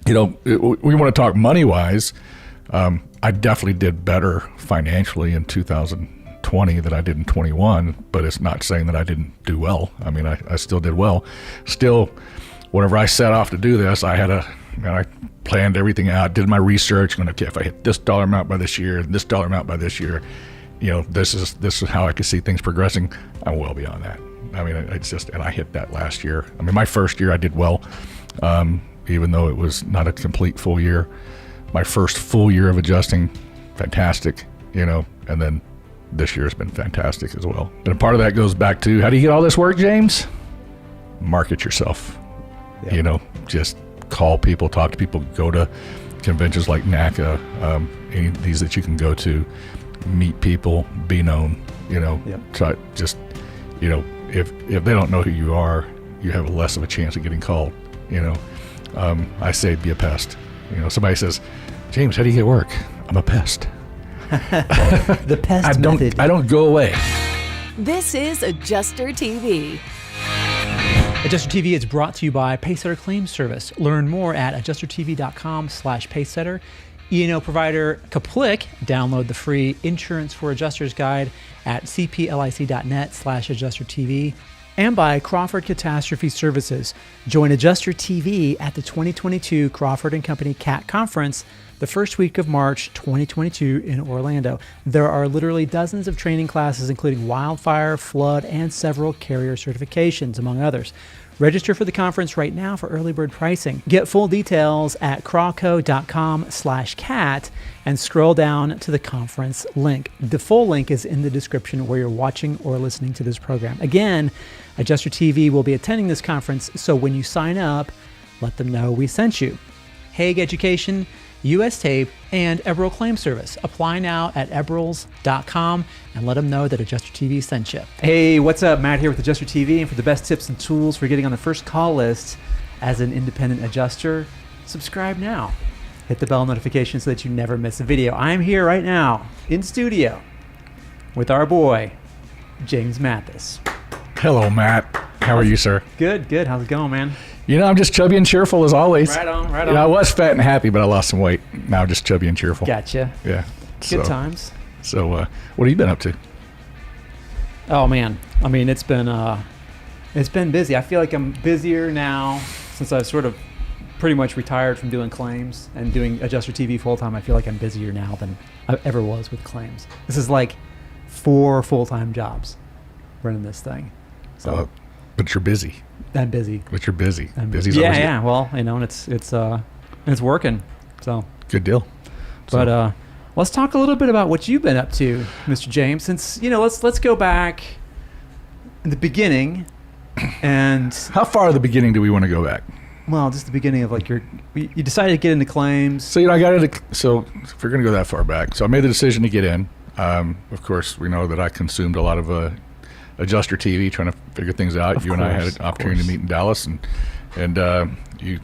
we want to talk money wise. I definitely did better financially in 2020 than I did in 21, but it's not saying that I didn't do well. I mean, I still did well. Still, whenever I set off to do this, I planned everything out, did my research, and okay, if I hit this dollar amount by this year, this dollar amount by this year, this is how I could see things progressing. I'm well beyond that. I mean, and I hit that last year. I mean, my first year I did well, even though it was not a complete full year. My first full year of adjusting, fantastic, and then this year has been fantastic as well. And part of that goes back to, how do you get all this work, James? Market yourself. Yeah. Just call people, talk to people, go to conventions like NACA, any of these that you can go to, meet people, be known, try just, if they don't know who you are, you have less of a chance of getting called, I say be a pest. Somebody says, James, how do you get work? I'm a pest. The pest method. I don't go away. This is Adjuster TV. Adjuster TV is brought to you by Pacesetter Claims Service. Learn more at adjustertv.com/pacesetter. E&O provider Kaplik. Download the free Insurance for Adjusters guide at cplic.net/adjustertv. And by Crawford Catastrophe Services. Join Adjuster TV at the 2022 Crawford & Company CAT Conference the first week of March 2022 in Orlando. There are literally dozens of training classes, including wildfire, flood, and several carrier certifications, among others. Register for the conference right now for early bird pricing. Get full details at crawco.com/cat and scroll down to the conference link. The full link is in the description where you're watching or listening to this program. Again, Adjuster TV will be attending this conference, so when you sign up, let them know we sent you. Hague Education, US Tape, and Eberl Claim Service. Apply now at eberls.com and let them know that Adjuster TV sent you. Hey, what's up? Matt here with Adjuster TV, and for the best tips and tools for getting on the first call list as an independent adjuster, subscribe now. Hit the bell notification so that you never miss a video. I'm here right now in studio with our boy, James Mathis. Hello, Matt. How are you, sir? Good. How's it going, man? I'm just chubby and cheerful as always. Right on. I was fat and happy, but I lost some weight. Now I'm just chubby and cheerful. Gotcha. Yeah. Good times. So, what have you been up to? Oh man, I mean it's been busy. I feel like I'm busier now since I've sort of pretty much retired from doing claims and doing Adjuster TV full time. I feel like I'm busier now than I ever was with claims. This is like 4 full-time jobs running this thing. So, but you're busy. I'm busy. But you're busy. Busy's always good. Well, and it's working. So good deal. But let's talk a little bit about what you've been up to, Mr. James. Since let's go back in the beginning. And how far at the beginning do we want to go back? Well, just the beginning of you decided to get into claims. So So if we're going to go that far back, so I made the decision to get in. Of course, we know that I consumed a lot of Adjuster TV, trying to figure things out. You and I had an opportunity to meet in Dallas, and you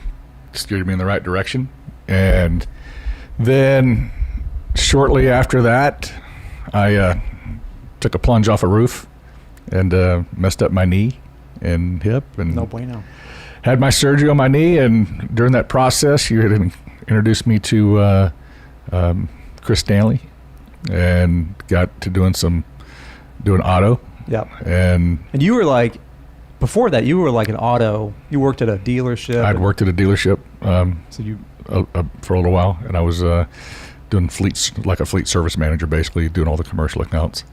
steered me in the right direction. And then shortly after that, I took a plunge off a roof and messed up my knee and hip. And no bueno. Had my surgery on my knee, and during that process, you had introduced me to Chris Stanley, and got to doing auto. Yep. And you were before that, you were an auto. You worked at a dealership. I'd worked at a dealership. So you for a little while, and I was doing fleets, like a fleet service manager, basically doing all the commercial accounts.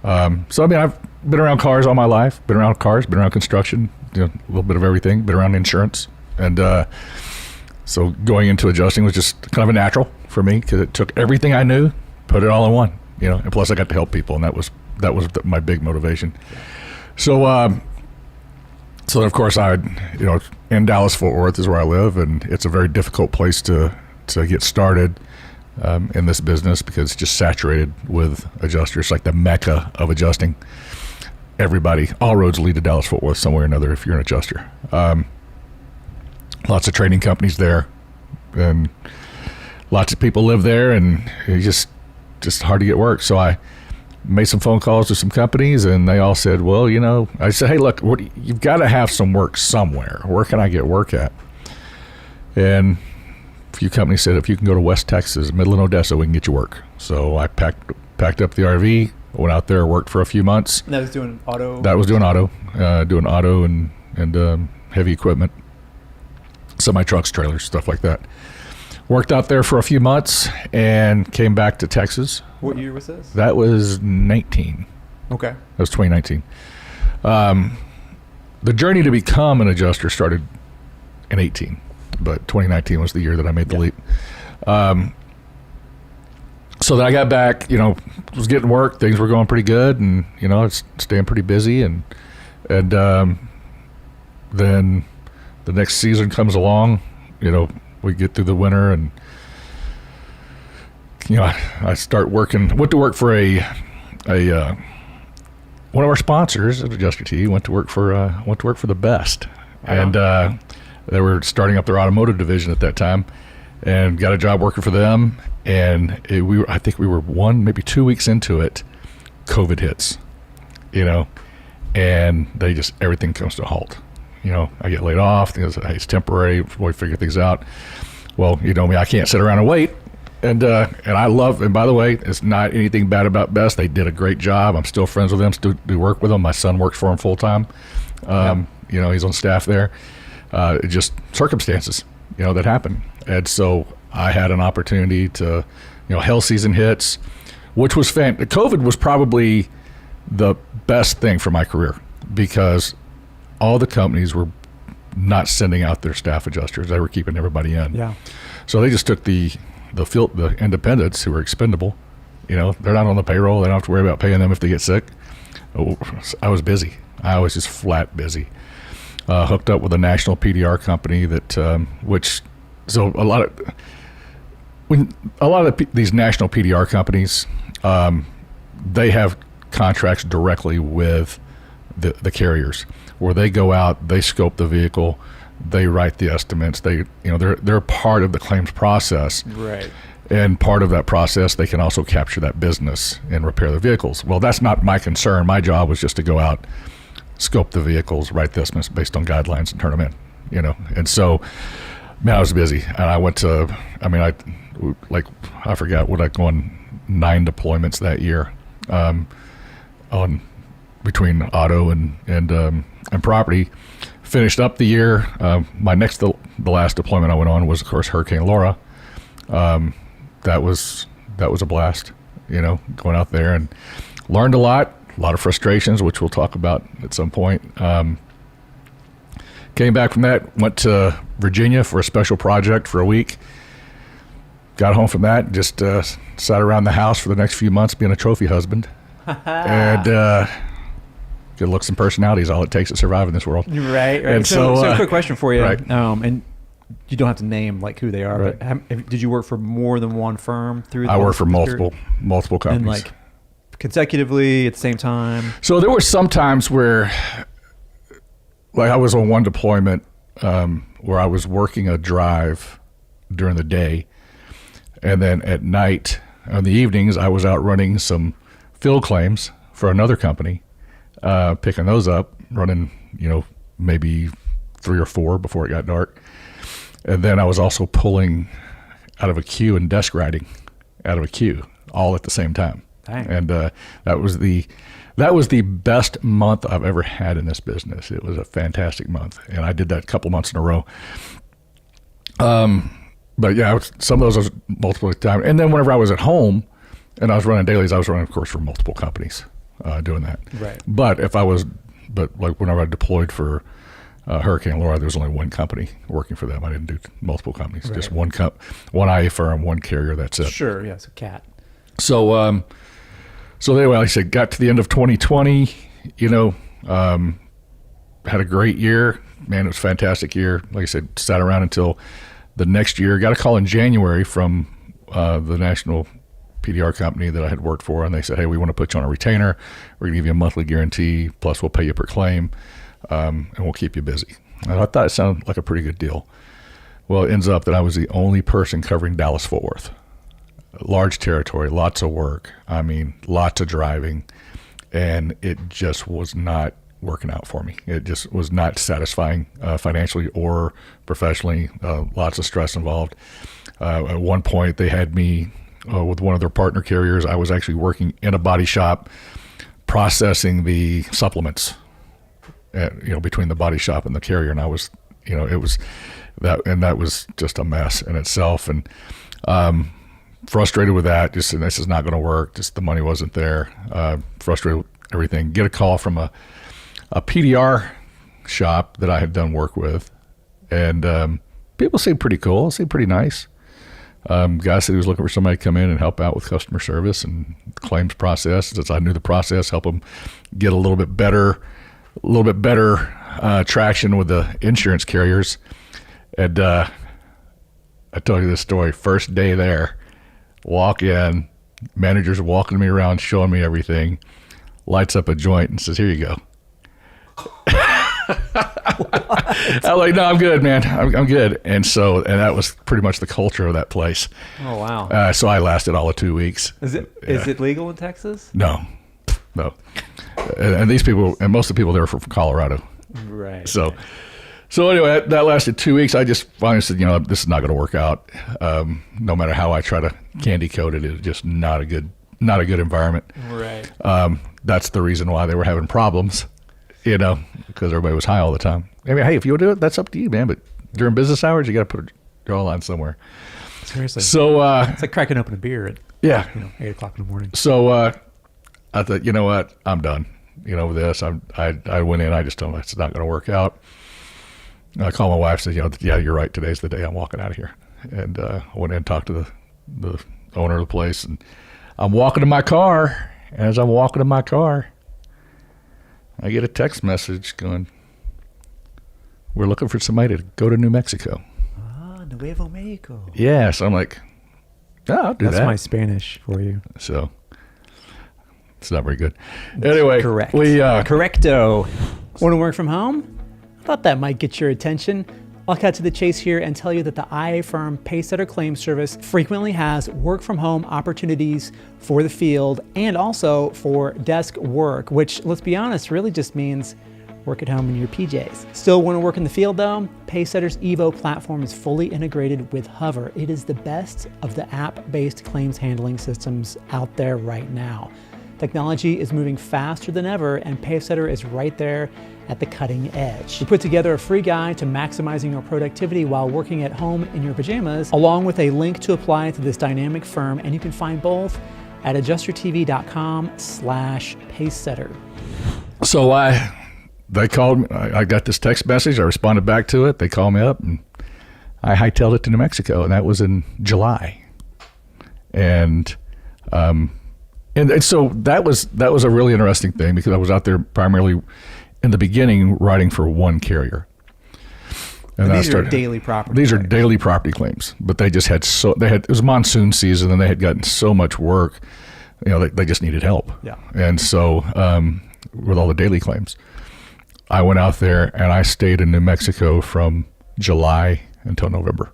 So I mean, I've been around cars all my life. Been around cars. Been around construction. A little bit of everything. Been around insurance, and so going into adjusting was just kind of a natural for me because it took everything I knew, put it all in one. And plus I got to help people, and that was my big motivation. So then of course in Dallas Fort Worth is where I live, and it's a very difficult place to get started in this business because it's just saturated with adjusters. It's like the mecca of adjusting. All roads lead to Dallas Fort Worth somewhere or another if you're an adjuster. Lots of trading companies there, and lots of people live there, and it's just hard to get work. So I made some phone calls to some companies, and they all said, well, I said, hey, look, you've got to have some work somewhere. Where can I get work at? And few companies said, if you can go to West Texas, Midland, Odessa, we can get you work. So I packed up the RV, went out there, worked for a few months. And that was doing auto? That was doing auto and heavy equipment, semi-trucks, trailers, stuff like that. Worked out there for a few months and came back to Texas. What year was this? That was 19. Okay. That was 2019. The journey to become an adjuster started in 18, but 2019 was the year that I made the leap. So then I got back, was getting work. Things were going pretty good, and it's staying pretty busy. And then the next season comes along. We get through the winter, and I start working. Went to work for a one of our sponsors at Adjuster TV. Went to work for the Best, and they were starting up their automotive division at that time, and got a job working for them. And I think we were 1, maybe 2 weeks into it, COVID hits, and everything comes to a halt. I get laid off. It's temporary. We figure things out. Well, me, I can't sit around and wait. And I love, and by the way, it's not anything bad about Best. They did a great job. I'm still friends with them, still do work with them. My son works for them full time. He's on staff there. It just circumstances, that happen. And so I had an opportunity to, hell season hits, which was COVID was probably the best thing for my career, because all the companies were not sending out their staff adjusters. They were keeping everybody in. Yeah. So they just took the independents who were expendable. They're not on the payroll. They don't have to worry about paying them if they get sick. I was busy. I was just flat busy. Hooked up with a national PDR company that, a lot of these national PDR companies, they have contracts directly with the carriers, where they go out, they scope the vehicle, they write the estimates. They're part of the claims process, right? And part of that process, they can also capture that business and repair the vehicles. Well, that's not my concern. My job was just to go out, scope the vehicles, write the estimates based on guidelines, and turn them in. And so, man, I was busy, and I went to. I forgot what I go on 9 deployments that year, on between auto and property. Finished up the year. My the last deployment I went on was, of course, Hurricane Laura. That was a blast, going out there, and learned a lot of frustrations, which we'll talk about at some point. Came back from that, went to Virginia for a special project for a week. Got home from that, just sat around the house for the next few months being a trophy husband. And good looks and personality is all it takes to survive in this world. Right. And so quick question for you. Right. And you don't have to name who they are, right. But did you work for more than one firm through? I worked for multiple companies. And consecutively at the same time? So there were some times where, I was on one deployment where I was working a drive during the day, and then at night, on the evenings, I was out running some field claims for another company, picking those up, running, maybe 3 or 4 before it got dark. And then I was also pulling out of a queue and desk writing out of a queue, all at the same time. Dang. And that was the best month I've ever had in this business. It was a fantastic month, and I did that a couple months in a row. But yeah, some of those was multiple times. And then whenever I was at home and I was running dailies, I was running, of course, for multiple companies doing that. Right. But whenever I deployed for Hurricane Laura, there was only one company working for them. I didn't do multiple companies, right. Just one IA firm, one carrier. That's it. Sure. Yeah. So CAT. So anyway, like I said, got to the end of 2020. Had a great year. Man, it was a fantastic year. Like I said, sat around until the next year. Got a call in January from the national PDR company that I had worked for, and they said, "Hey, we want to put you on a retainer. We're going to give you a monthly guarantee, plus we'll pay you per claim, and we'll keep you busy." And I thought it sounded like a pretty good deal. Well, it ends up that I was the only person covering Dallas-Fort Worth. Large territory, lots of work. I mean, lots of driving, and it just was not working out for me. It just was not satisfying financially or professionally. Lots of stress involved. At one point, they had me with one of their partner carriers. I was actually working in a body shop processing the supplements, between the body shop and the carrier. And I was, it was that was just a mess in itself. And frustrated with that. Just and this is not going to work. Just the money wasn't there. Frustrated with everything. Get a call from a PDR shop that I had done work with, and people seemed pretty cool. Seemed pretty nice. Guy said he was looking for somebody to come in and help out with customer service and claims process. Since I knew the process, help them get a little bit better traction with the insurance carriers. And I told you this story. First day there, walk in, managers are walking me around, showing me everything, lights up a joint and says, "Here you go." I'm like, "No, I'm good, man. I'm good." And that was pretty much the culture of that place. Oh, wow. So I lasted all of 2 weeks. Is it legal in Texas? No. And these people, and most of the people there were from Colorado. Right. So anyway, that lasted 2 weeks. I just finally said, this is not going to work out. No matter how I try to candy coat it, it's just not a good environment. Right. That's the reason why they were having problems, because everybody was high all the time. I mean, hey, if you want to do it, that's up to you, man. But during business hours, you got to put a draw line somewhere. Seriously. So it's like cracking open a beer at 8 o'clock in the morning. So I thought, you know what, I'm done. With this, I went in. I just told them it's not going to work out. I called my wife, said, "Yeah, you're right. Today's the day I'm walking out of here." And I went in and talked to the owner of the place, and I'm walking to my car. And as I'm walking to my car, I get a text message going, "We're looking for somebody to go to New Mexico." Nuevo Mexico. Yeah, so I'm like, I'll do that. That's my Spanish for you. So it's not very good. Anyway, correct. Correcto. Want to work from home? I thought that might get your attention. I'll cut to the chase here and tell you that the IA firm Pacesetter Claims Service frequently has work from home opportunities for the field and also for desk work, which, let's be honest, really just means work at home in your PJs. Still want to work in the field though? Pacesetter's Evo platform is fully integrated with Hover. It is the best of the app-based claims handling systems out there right now. Technology is moving faster than ever, and Pacesetter is right there at the cutting edge. We put together a free guide to maximizing your productivity while working at home in your pajamas, along with a link to apply to this dynamic firm, and you can find both at adjustertv.com/Pacesetter. So they called me. I got this text message. I responded back to it. They called me up, and I hightailed it to New Mexico, and that was in July. And so that was a really interesting thing because I was out there primarily in the beginning writing for one carrier. And these are daily property. These are daily property claims, but they just had it was monsoon season and they had gotten so much work, they just needed help. Yeah. And so with all the daily claims, I went out there and I stayed in New Mexico from July until November.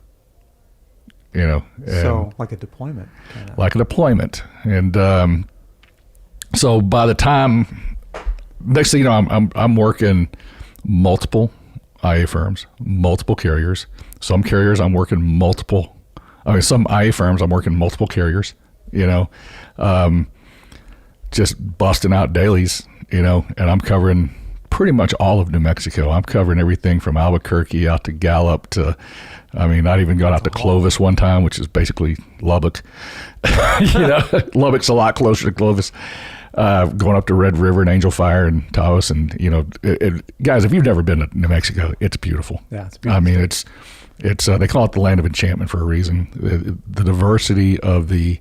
So like a deployment. Like a deployment. And so by the time, next thing you know, I'm working multiple IA firms, multiple carriers. Some carriers I'm working some IA firms I'm working multiple carriers, just busting out dailies, and I'm covering pretty much all of New Mexico. I'm covering everything from Albuquerque out to Gallup to, not even gone out to Clovis one time, which is basically Lubbock. Lubbock's a lot closer to Clovis. Going up to Red River and Angel Fire and Taos, and guys, if you've never been to New Mexico, it's beautiful. Yeah, it's beautiful. It's they call it the land of enchantment for a reason. The diversity of the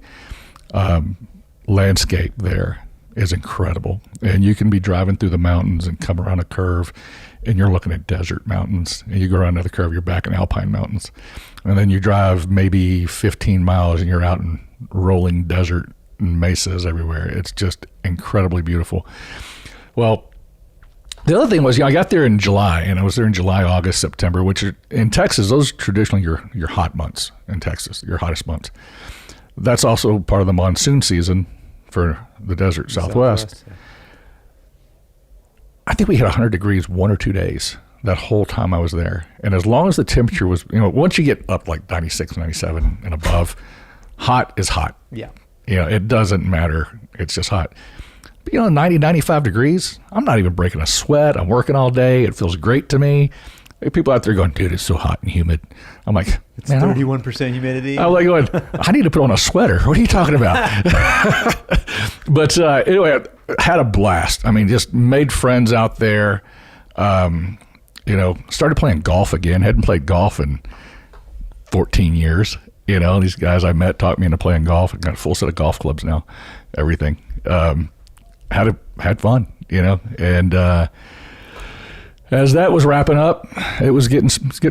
landscape there is incredible, and you can be driving through the mountains and come around a curve, and you're looking at desert mountains, and you go around another curve, you're back in alpine mountains, and then you drive maybe 15 miles, and you're out in rolling desert and mesas everywhere. It's just incredibly beautiful. Well, the other thing was, I got there in July, and I was there in July, August, September, which are, in Texas, those are traditionally your hot months in Texas, your hottest months. That's also part of the monsoon season for the desert Southwest. Yeah. I think we hit 100 degrees 1 or 2 days that whole time I was there. And as long as the temperature was, once you get up like 96, 97 and above, hot is hot. Yeah. It doesn't matter. It's just hot. But 90, 95 degrees, I'm not even breaking a sweat. I'm working all day. It feels great to me. People out there going, dude, it's so hot and humid. I'm like, it's 31% humidity. I'm like going, I need to put on a sweater. What are you talking about? But anyway, I had a blast. I mean, just made friends out there. Started playing golf again. Hadn't played golf in 14 years. These guys I met taught me into playing golf. I've got a full set of golf clubs now, everything. Had fun, and as that was wrapping up, it was getting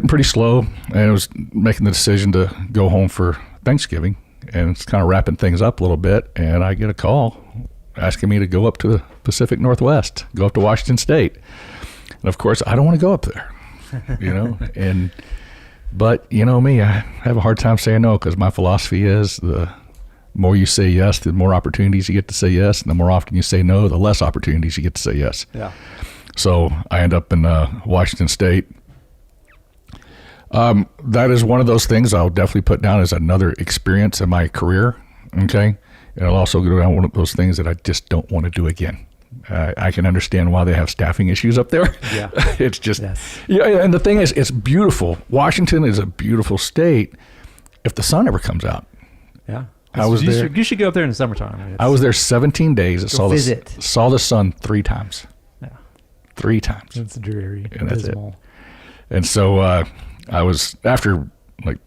pretty slow, and I was making the decision to go home for Thanksgiving, and it's kind of wrapping things up a little bit, and I get a call asking me to go up to the Pacific Northwest, go up to Washington State, and of course I don't want to go up there, but me, I have a hard time saying no, because my philosophy is the more you say yes, the more opportunities you get to say yes, and the more often you say no, the less opportunities you get to say yes. Yeah. So I end up in Washington State. That is one of those things I'll definitely put down as another experience in my career. Okay. And I'll also go down one of those things that I just don't want to do again. I can understand why they have staffing issues up there. Yeah. It's just, and the thing is, it's beautiful. Washington is a beautiful state if the sun ever comes out. Yeah. I was there. You should go up there in the summertime. I was there 17 days. Saw the sun 3 times. Yeah. 3 times. It's dreary. And that's it. And so I was, after like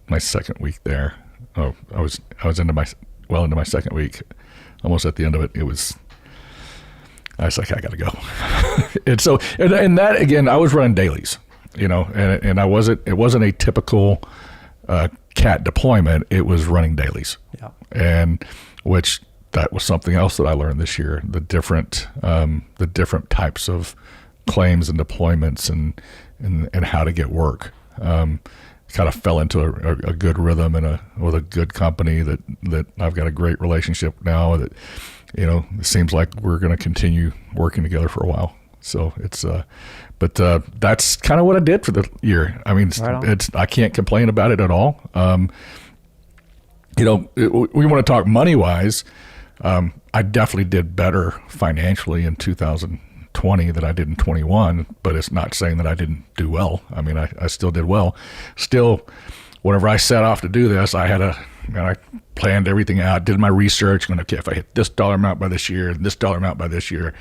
my second week there, I was into my second week, almost at the end of it. I was like, I got to go. And so, and that again, I was running dailies, and it wasn't a typical CAT deployment. It was running dailies. Yeah. And that was something else that I learned this year, the different types of claims and deployments and how to get work. Kind of fell into a good rhythm with a good company that I've got a great relationship now that, it seems like we're going to continue working together for a while. So it's, but that's kind of what I did for the year. I mean, I can't complain about it at all. We want to talk money wise. I definitely did better financially in 2020 than I did in 21, but it's not saying that I didn't do well. I mean, I still did well. Still, whenever I set off to do this, I planned everything out, did my research, going, okay, if I hit this dollar amount by this year, this dollar amount by this year,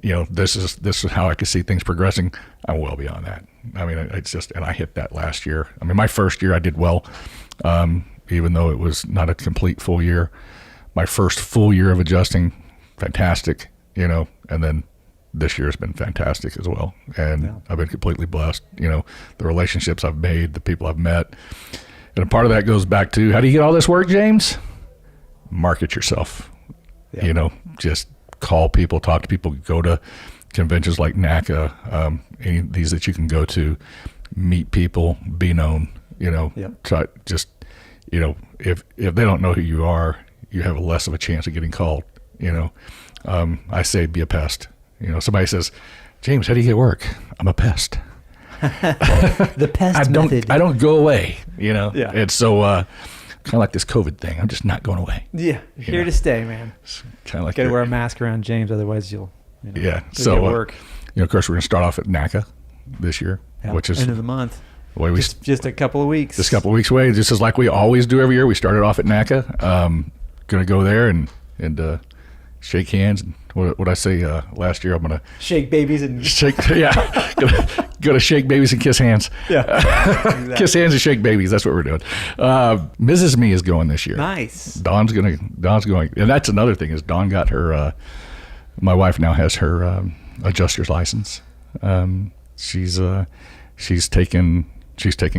this is how I could see things progressing. I'm well beyond that. I mean, it's just, and I hit that last year. I mean, my first year I did well, even though it was not a complete full year. My first full year of adjusting, fantastic, and then this year has been fantastic as well. And I've been completely blessed, the relationships I've made, the people I've met. And a part of that goes back to, how do you get all this work, James? Market yourself, just call people, talk to people, go to conventions like NACA, any of these that you can go to, meet people, be known, try just, if they don't know who you are, you have less of a chance of getting called, I say be a pest. Somebody says, James, how do you get work? I'm a pest. The pest method. I don't go away, Yeah. It's so kind of like this COVID thing. I'm just not going away. Yeah, here to stay, man. Kind of like got to wear a mask around James, otherwise you'll. So work. Of course, we're going to start off at NACA this year, which is end of the month. The way just a couple of weeks. Just a couple of weeks away. Just as like we always do every year. We started off at NACA. Going to go there and shake hands. What I say last year, I'm going to shake babies and shake. Yeah, go to shake babies and kiss hands. Yeah, exactly. Kiss hands and shake babies. That's what we're doing. Mrs. Me is going this year. Nice. Dawn's going, and that's another thing is Dawn got her. My wife now has her adjuster's license. She's taken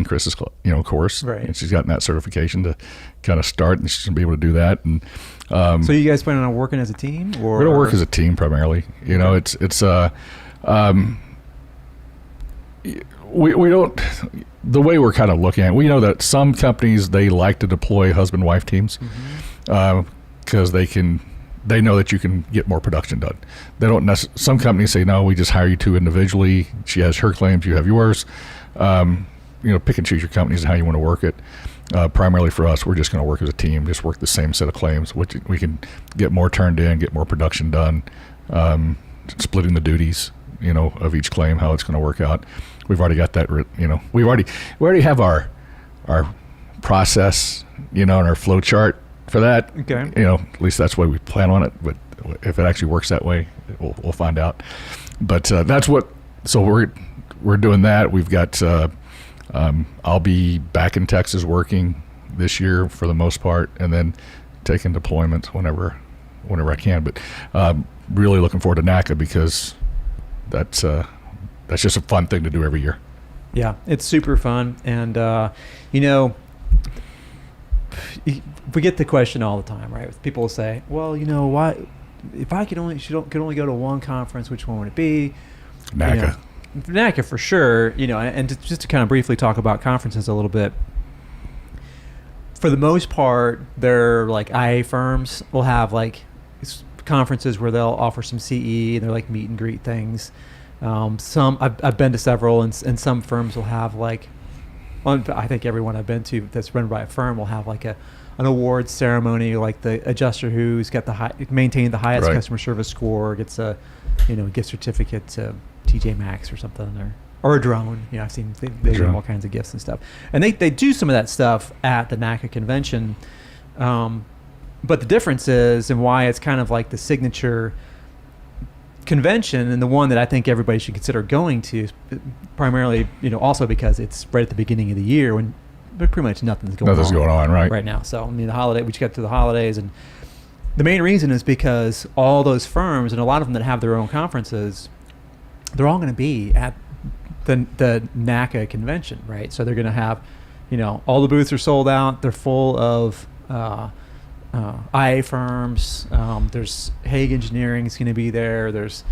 Chris's course, right? And she's gotten that certification to kind of start, and she's gonna be able to do that. And so you guys planning on working as a team, or we're gonna work as a team primarily? It's we don't, the way we're kind of looking at it, we know that some companies, they like to deploy husband-wife teams because they can they know that you can get more production done. They don't some companies say, no, we just hire you two individually. She has her claims, you have yours. Pick and choose your companies and how you want to work it. Primarily for us, we're just going to work as a team, just work the same set of claims, which we can get more turned in, get more production done, splitting the duties, of each claim, how it's going to work out. We've already got that, we already have our process, and our flow chart for that. Okay. At least that's the way we plan on it. But if it actually works that way, we'll find out. But that's what. So we're doing that. We've got. I'll be back in Texas working this year for the most part, and then taking deployments whenever I can. But really looking forward to NACA because that's just a fun thing to do every year. Yeah, it's super fun, and we get the question all the time, right? People will say, "Well, why? If I could only go to one conference, which one would it be?" NACA. NACA for sure. And just to kind of briefly talk about conferences a little bit. For the most part, they're like IA firms will have like conferences where they'll offer some CE. They're like meet and greet things. Some I've been to several, and some firms will have like. Well, I think everyone I've been to that's run by a firm will have like an awards ceremony, like the adjuster who's got maintained the highest customer service score gets a gift certificate to TJ Maxx or something, or a drone. I've seen they do all kinds of gifts and stuff, and they do some of that stuff at the NACA convention. But the difference is, and why it's kind of like the signature convention, and the one that I think everybody should consider going to, primarily, also because it's right at the beginning of the year when pretty much nothing's going on right now. So the holiday, we just got to the holidays, and the main reason is because all those firms, and a lot of them that have their own conferences, they're all going to be at the NACA convention, right? So they're going to have, all the booths are sold out. They're full of IA firms. There's Hague Engineering is going to be there. There's,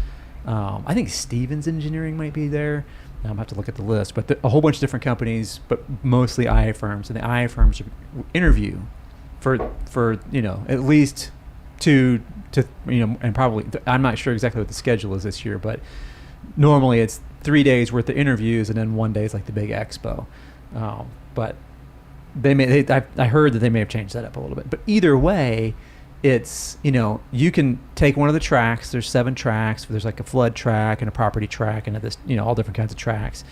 I think Stevens Engineering might be there. I'm going to have to look at the list, but a whole bunch of different companies, but mostly IA firms. And the IA firms interview for at least two to and probably, I'm not sure exactly what the schedule is this year, but normally it's 3 days worth of interviews, and then 1 day is like the big expo. But I heard that they may have changed that up a little bit. But either way, it's, you can take one of the tracks. There's 7 tracks. There's like a flood track and a property track and this, all different kinds of tracks,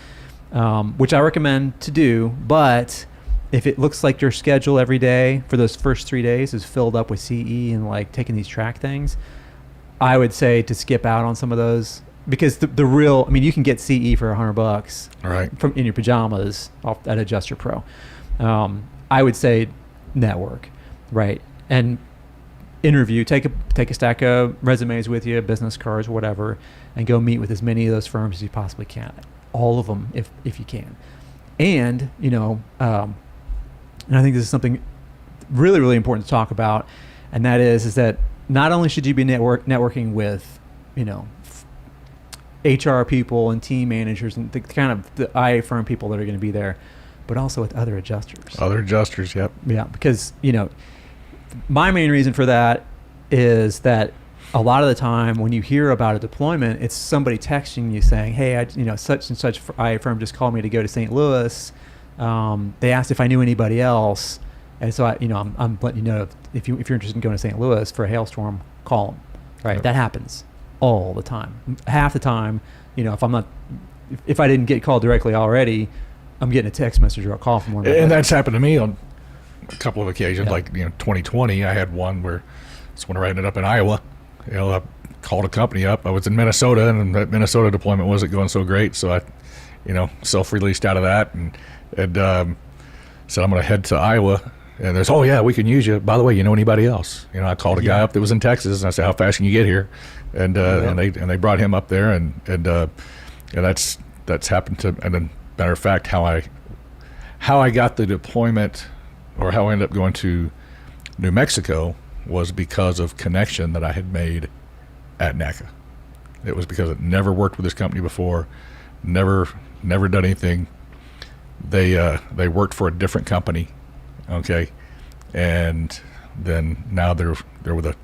which I recommend to do. But if it looks like your schedule every day for those first 3 days is filled up with CE and like taking these track things, I would say to skip out on some of those. Because the real, you can get CE for $100, right, in your pajamas at Adjuster Pro. I would say network, right, and interview. Take a stack of resumes with you, business cards, whatever, and go meet with as many of those firms as you possibly can. All of them, if you can. And and I think this is something really, really important to talk about, and that is that not only should you be networking with, HR people and team managers and the kind of the IA firm people that are going to be there, but also with other adjusters. Other adjusters, yep. Yeah, because, my main reason for that is that a lot of the time when you hear about a deployment, it's somebody texting you saying, hey, such and such IA firm just called me to go to St. Louis. They asked if I knew anybody else. And so, I'm letting you know if you're interested in going to St. Louis for a hailstorm, call them. Right, yep. That happens all the time. Half the time, if I didn't get called directly already, I'm getting a text message or a call from one of my And that's happened to me on a couple of occasions. Like 2020, I had one where it's when I ended up in Iowa. I called a company up. I was in Minnesota, and that Minnesota deployment wasn't going so great, so I self-released out of that and said I'm going to head to Iowa. And there's, oh yeah, we can use you. By the way, you know anybody else? I called a guy up that was in Texas, and I said, how fast can you get here? And they brought him up there, and that's happened to. And then, matter of fact, how I got the deployment, or how I ended up going to New Mexico, was because of connection that I had made at NACA. It was because I'd never worked with this company before, never done anything. They worked for a different company. Okay, and then now they're with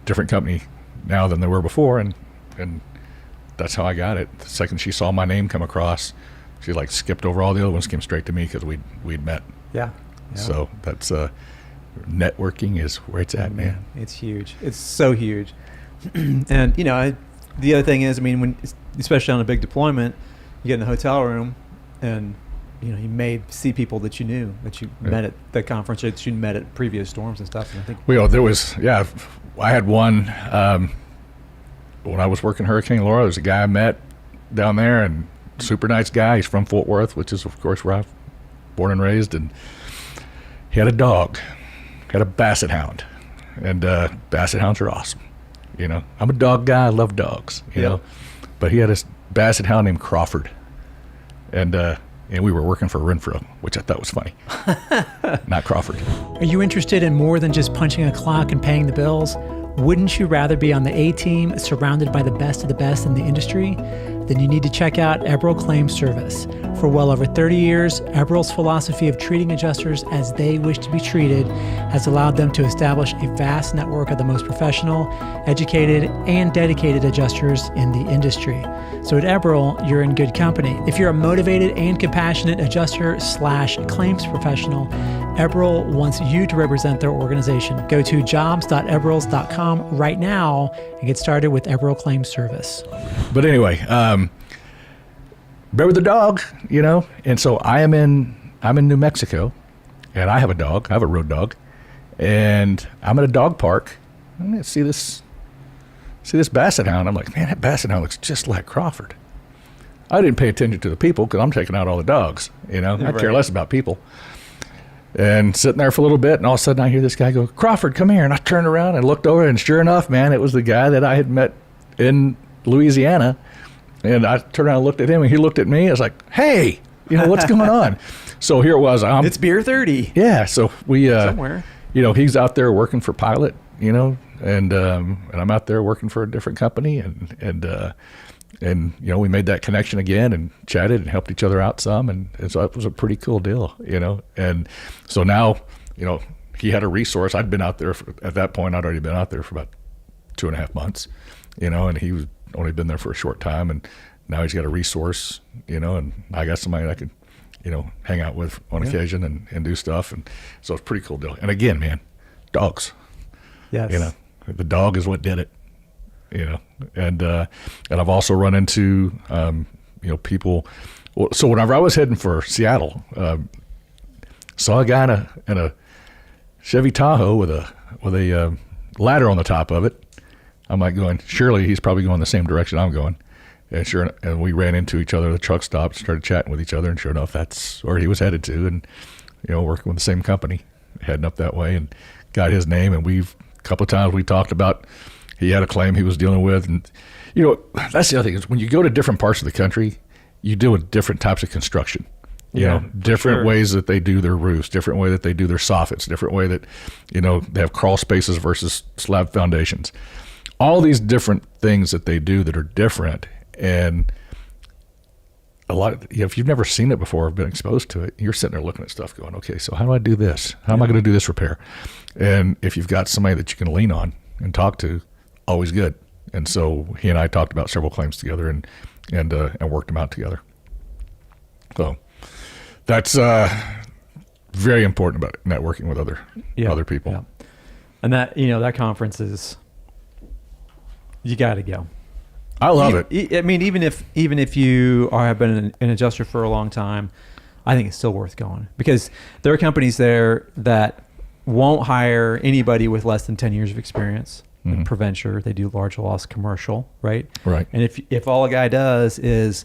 different company now than they were before, and that's how I got it. The second she saw my name come across, she like skipped over all the other ones, came straight to me because we'd met. Yeah. So that's networking is where it's at, man. It's huge. It's so huge. And the other thing is, I mean, when especially on a big deployment, you get in the hotel room, and you may see people that you knew that you met at the conference, or that you met at previous storms and stuff. And I think there was I had one when I was working Hurricane Laura. There's a guy I met down there, and super nice guy. He's from Fort Worth, which is of course where I'm born and raised, and he had a dog, had a basset hound, and basset hounds are awesome. I'm a dog guy. I love dogs. You know, but he had a basset hound named Crawford, and we were working for Renfro, which I thought was funny. Not Crawford. Are you interested in more than just punching a clock and paying the bills? Wouldn't you rather be on the A team, surrounded by the best of the best in the industry? Then you need to check out Eberl Claims Service. For well over 30 years, Eberl's philosophy of treating adjusters as they wish to be treated has allowed them to establish a vast network of the most professional, educated, and dedicated adjusters in the industry. So at Eberl, you're in good company. If you're a motivated and compassionate adjuster/claims professional, Eberl wants you to represent their organization. Go to jobs.eberls.com right now and get started with Eberl Claims Service. But anyway, bear with the dog, and so I'm in New Mexico, and I have a dog. I have a road dog, and I'm at a dog park. I'm gonna see this basset hound. I'm like, man, that basset hound looks just like Crawford. I didn't pay attention to the people because I'm taking out all the dogs. I care less about people. And sitting there for a little bit, and all of a sudden I hear this guy go, "Crawford, come here." And I turned around and looked over, and sure enough, man, it was the guy that I had met in Louisiana. And I turned around and looked at him, and he looked at me. I was like, "Hey, what's going on?" So here it was. It's beer 30. Yeah. So we somewhere. He's out there working for Pilot, and I'm out there working for a different company, and we made that connection again and chatted and helped each other out some, and so it was a pretty cool deal, And so now, he had a resource. I'd been out there at that point. I'd already been out there for about 2.5 months, and he was only been there for a short time, and now he's got a resource, and I got somebody that I could, hang out with on occasion and do stuff, and so it's a pretty cool deal. And again, man, dogs. Yes. The dog is what did it. And I've also run into people. So whenever I was heading for Seattle, saw a guy in a Chevy Tahoe with a ladder on the top of it. I'm like going, surely he's probably going the same direction I'm going. And we ran into each other. The truck stopped, started chatting with each other, and sure enough, that's where he was headed to. And working with the same company, heading up that way, and got his name. And a couple of times we talked about. He had a claim he was dealing with, and that's the other thing is when you go to different parts of the country, you deal with different types of construction. Different ways that they do their roofs, different way that they do their soffits, different way that they have crawl spaces versus slab foundations. All these different things that they do that are different, and a lot of, if you've never seen it before or been exposed to it, you're sitting there looking at stuff going, okay, so how do I do this? How am I going to do this repair? And if you've got somebody that you can lean on and talk to, always good. And so he and I talked about several claims together and worked them out together. So that's very important about networking with other people. Yeah. And that that conference is, you got to go. I love it. I mean, even if you have been an adjuster for a long time, I think it's still worth going, because there are companies there that won't hire anybody with less than 10 years of experience. Mm-hmm. Preventure, they do large loss commercial, right? Right. And if all a guy does is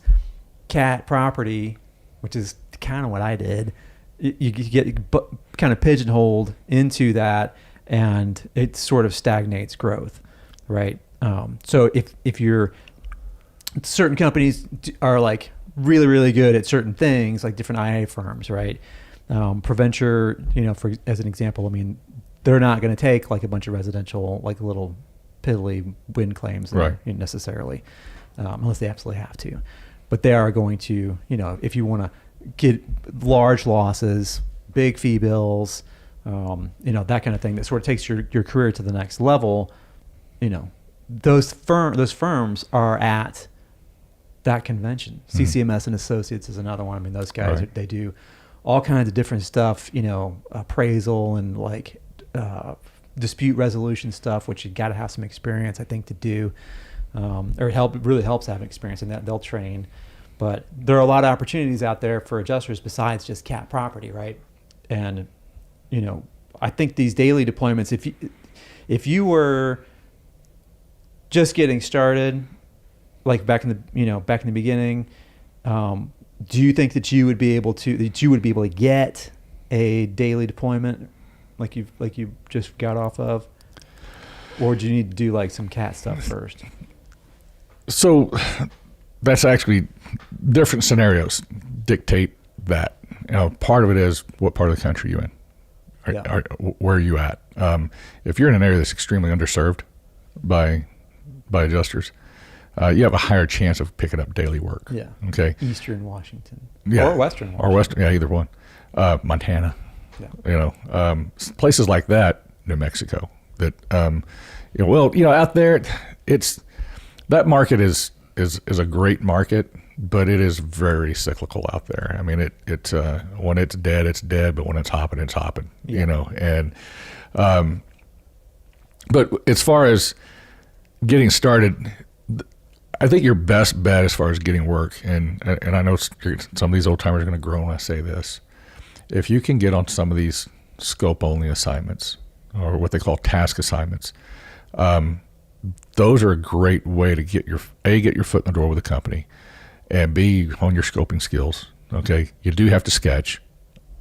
cat property, which is kind of what I did, you get kind of pigeonholed into that, and it sort of stagnates growth, right? So if you're, certain companies are like really, really good at certain things, like different IA firms, right? Preventure, as an example, I mean, they're not going to take like a bunch of residential, like little piddly wind claims necessarily, unless they absolutely have to. But they are going to, if you want to get large losses, big fee bills, that kind of thing that sort of takes your career to the next level, those firms are at that convention. CCMS and Associates is another one. I mean, those guys, Right. they do all kinds of different stuff, appraisal and like dispute resolution stuff, which you got to have some experience, I think, to do, or it really helps to have experience in that. They'll train, but there are a lot of opportunities out there for adjusters besides just cat property, right? And I think these daily deployments, if you were just getting started, like back in the beginning, do you think that you would be able to get a daily deployment like you just got off of, or do you need to do like some cat stuff first? So that's actually different scenarios dictate that. Part of it is what part of the country you're in. Where are you at? If you're in an area that's extremely underserved by adjusters, you have a higher chance of picking up daily work. Yeah. Okay. Eastern Washington. Yeah. Or Western Washington. Or Western. Yeah, either one. Montana. Yeah. Places like that, New Mexico. That out there, that market is a great market, but it is very cyclical out there. I mean, it when it's dead, but when it's hopping, it's hopping. Yeah. And but as far as getting started, I think your best bet as far as getting work, and I know some of these old timers are going to groan when I say this, if you can get on some of these scope only assignments or what they call task assignments, those are a great way to get your foot in the door with a company, and B, hone your scoping skills. Okay, you do have to sketch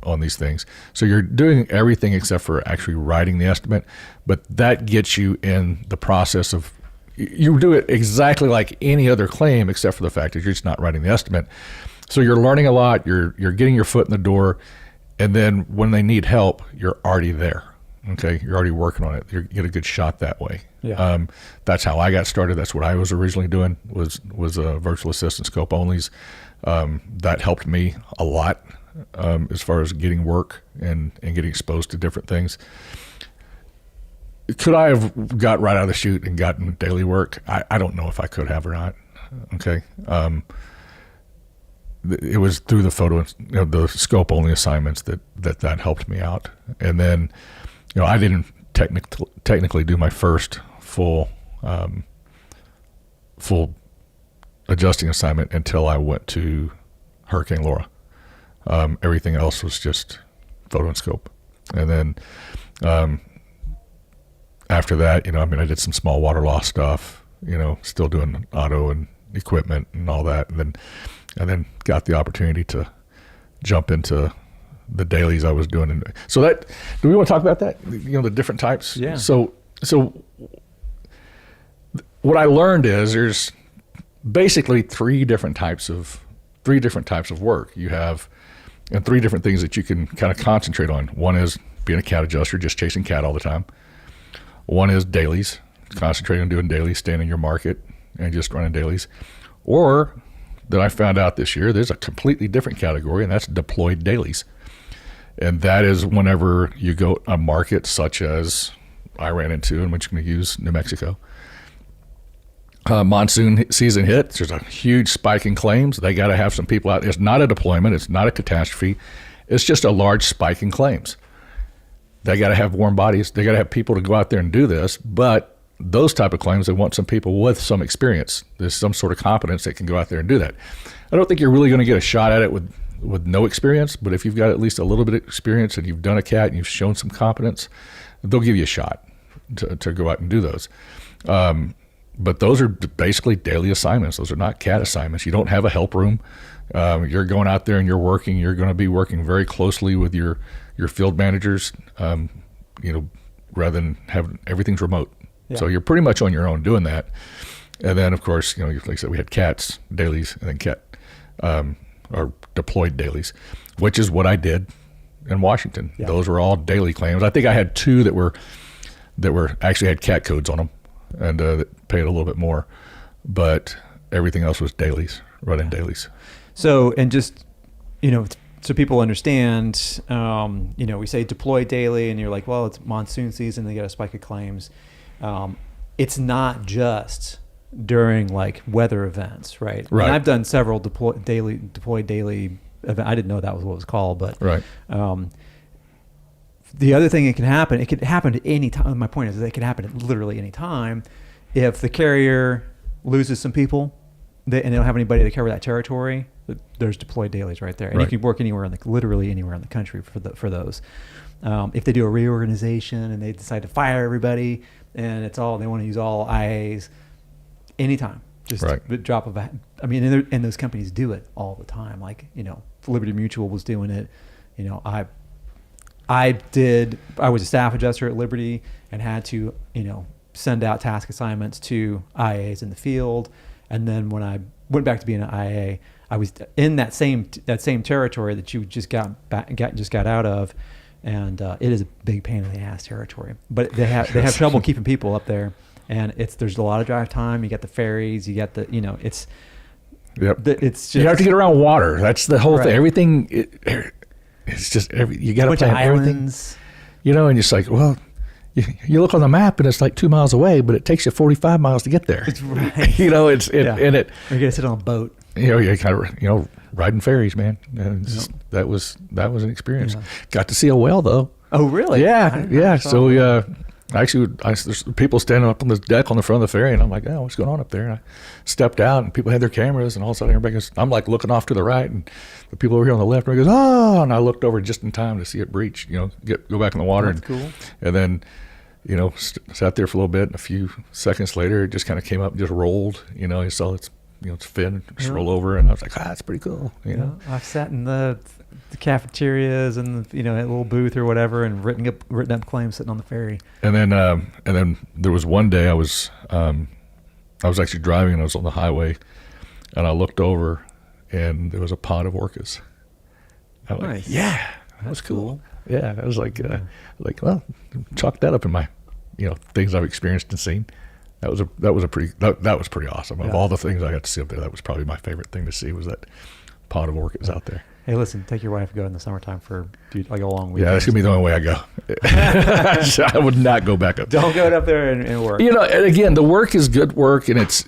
on these things, so you're doing everything except for actually writing the estimate, but that gets you in the process of, you do it exactly like any other claim except for the fact that you're just not writing the estimate. So you're learning a lot, you're getting your foot in the door, and then when they need help, you're already there. Okay, you're already working on it. You get a good shot that way. Yeah. That's how I got started. That's what I was originally doing, was virtual assistant scope onlys. That helped me a lot as far as getting work and getting exposed to different things. Could I have got right out of the chute and gotten daily work? I don't know if I could have or not. Okay. It was through the the scope only assignments that helped me out. And then, I didn't technically do my first full adjusting assignment until I went to Hurricane Laura. Everything else was just photo and scope. And then, after that, I did some small water loss stuff, still doing auto and equipment and all that. And then got the opportunity to jump into the dailies I was doing. And so do we want to talk about that? The different types? Yeah. So what I learned is there's basically three different types of work you have, and three different things that you can kind of concentrate on. One is being a cat adjuster, just chasing cat all the time. One is dailies, concentrating on doing dailies, staying in your market and just running dailies. Or that I found out this year, there's a completely different category, and that's deployed dailies. And that is whenever you go a market such as I ran into, and which I'm going to use New Mexico. Monsoon season hits, there's a huge spike in claims. They got to have some people out. It's not a deployment. It's not a catastrophe. It's just a large spike in claims. They got to have warm bodies. They got to have people to go out there and do this. But those type of claims, they want some people with some experience. There's some sort of competence that can go out there and do that. I don't think you're really going to get a shot at it with no experience, but if you've got at least a little bit of experience and you've done a cat and you've shown some competence, they'll give you a shot to go out and do those. But those are basically daily assignments. Those are not cat assignments. You don't have a help room. You're going out there and you're working. You're going to be working very closely with your field managers, rather than having everything's remote. Yeah. So you're pretty much on your own doing that. And then, of course, like I said, we had cats dailies and then cat or deployed dailies, which is what I did in Washington. Yeah. Those were all daily claims. I think I had two that were actually had cat codes on them and that paid a little bit more, but everything else was dailies, running dailies. So, and just, so people understand, we say deploy daily and you're like, well, it's monsoon season, they get a spike of claims. it's not just during like weather events, right? Right. And I've done several deployed daily event. I didn't know that was what it was called, but Right. The other thing it could happen at any time. My point is it could happen at literally any time. If the carrier loses some people and they don't have anybody to cover that territory, there's deployed dailies right there. And Right. you can work literally anywhere in the country for those. If they do a reorganization and they decide to fire everybody and they want to use all IAs, anytime, just Right. a drop of a. I mean, and those companies do it all the time. Like, Liberty Mutual was doing it. I was a staff adjuster at Liberty and had to, send out task assignments to IAs in the field. And then when I went back to being an IA, I was in that same territory that you just got out of, and it is a big pain in the ass territory. But they have trouble keeping people up there, and there's a lot of drive time. You got the ferries, you got the it's. Yep. It's just, you have to get around water. That's the whole Right. thing. Everything. It's just you got to plan everything. Islands. And it's like, well, you look on the map and it's like 2 miles away, but it takes you 45 miles to get there. It's right. And it. Or you got to sit on a boat. You kind of riding ferries, man. And that was an experience. Yeah. Got to see a whale though. Oh, really? Yeah. So there's people standing up on this deck on the front of the ferry, and I'm like, oh, what's going on up there? And I stepped out, and people had their cameras, and all of a sudden everybody goes, I'm like looking off to the right, and the people over here on the left, and goes, oh, and I looked over just in time to see it breach, go back in the water. That's cool. And then, sat there for a little bit, and a few seconds later, it just kind of came up and just rolled, you saw its fin just roll over, and I was like, that's pretty cool, I've sat in the cafeterias and a little booth or whatever and written up claims sitting on the ferry. And then there was one day I was actually driving and I was on the highway, and I looked over and there was a pod of orcas. I was Nice. like, yeah, that was cool. Yeah, I was like, well, chalk that up in my, things I've experienced and seen. That was pretty awesome. Yeah. Of all the things I got to see up there, that was probably my favorite thing to see, was that pod of orcas out there. Hey, listen, take your wife and go in the summertime for like a long weekend. Yeah, that's gonna be the only way I go. I would not go back up. Don't go up there and work. And again, the work is good work, and it's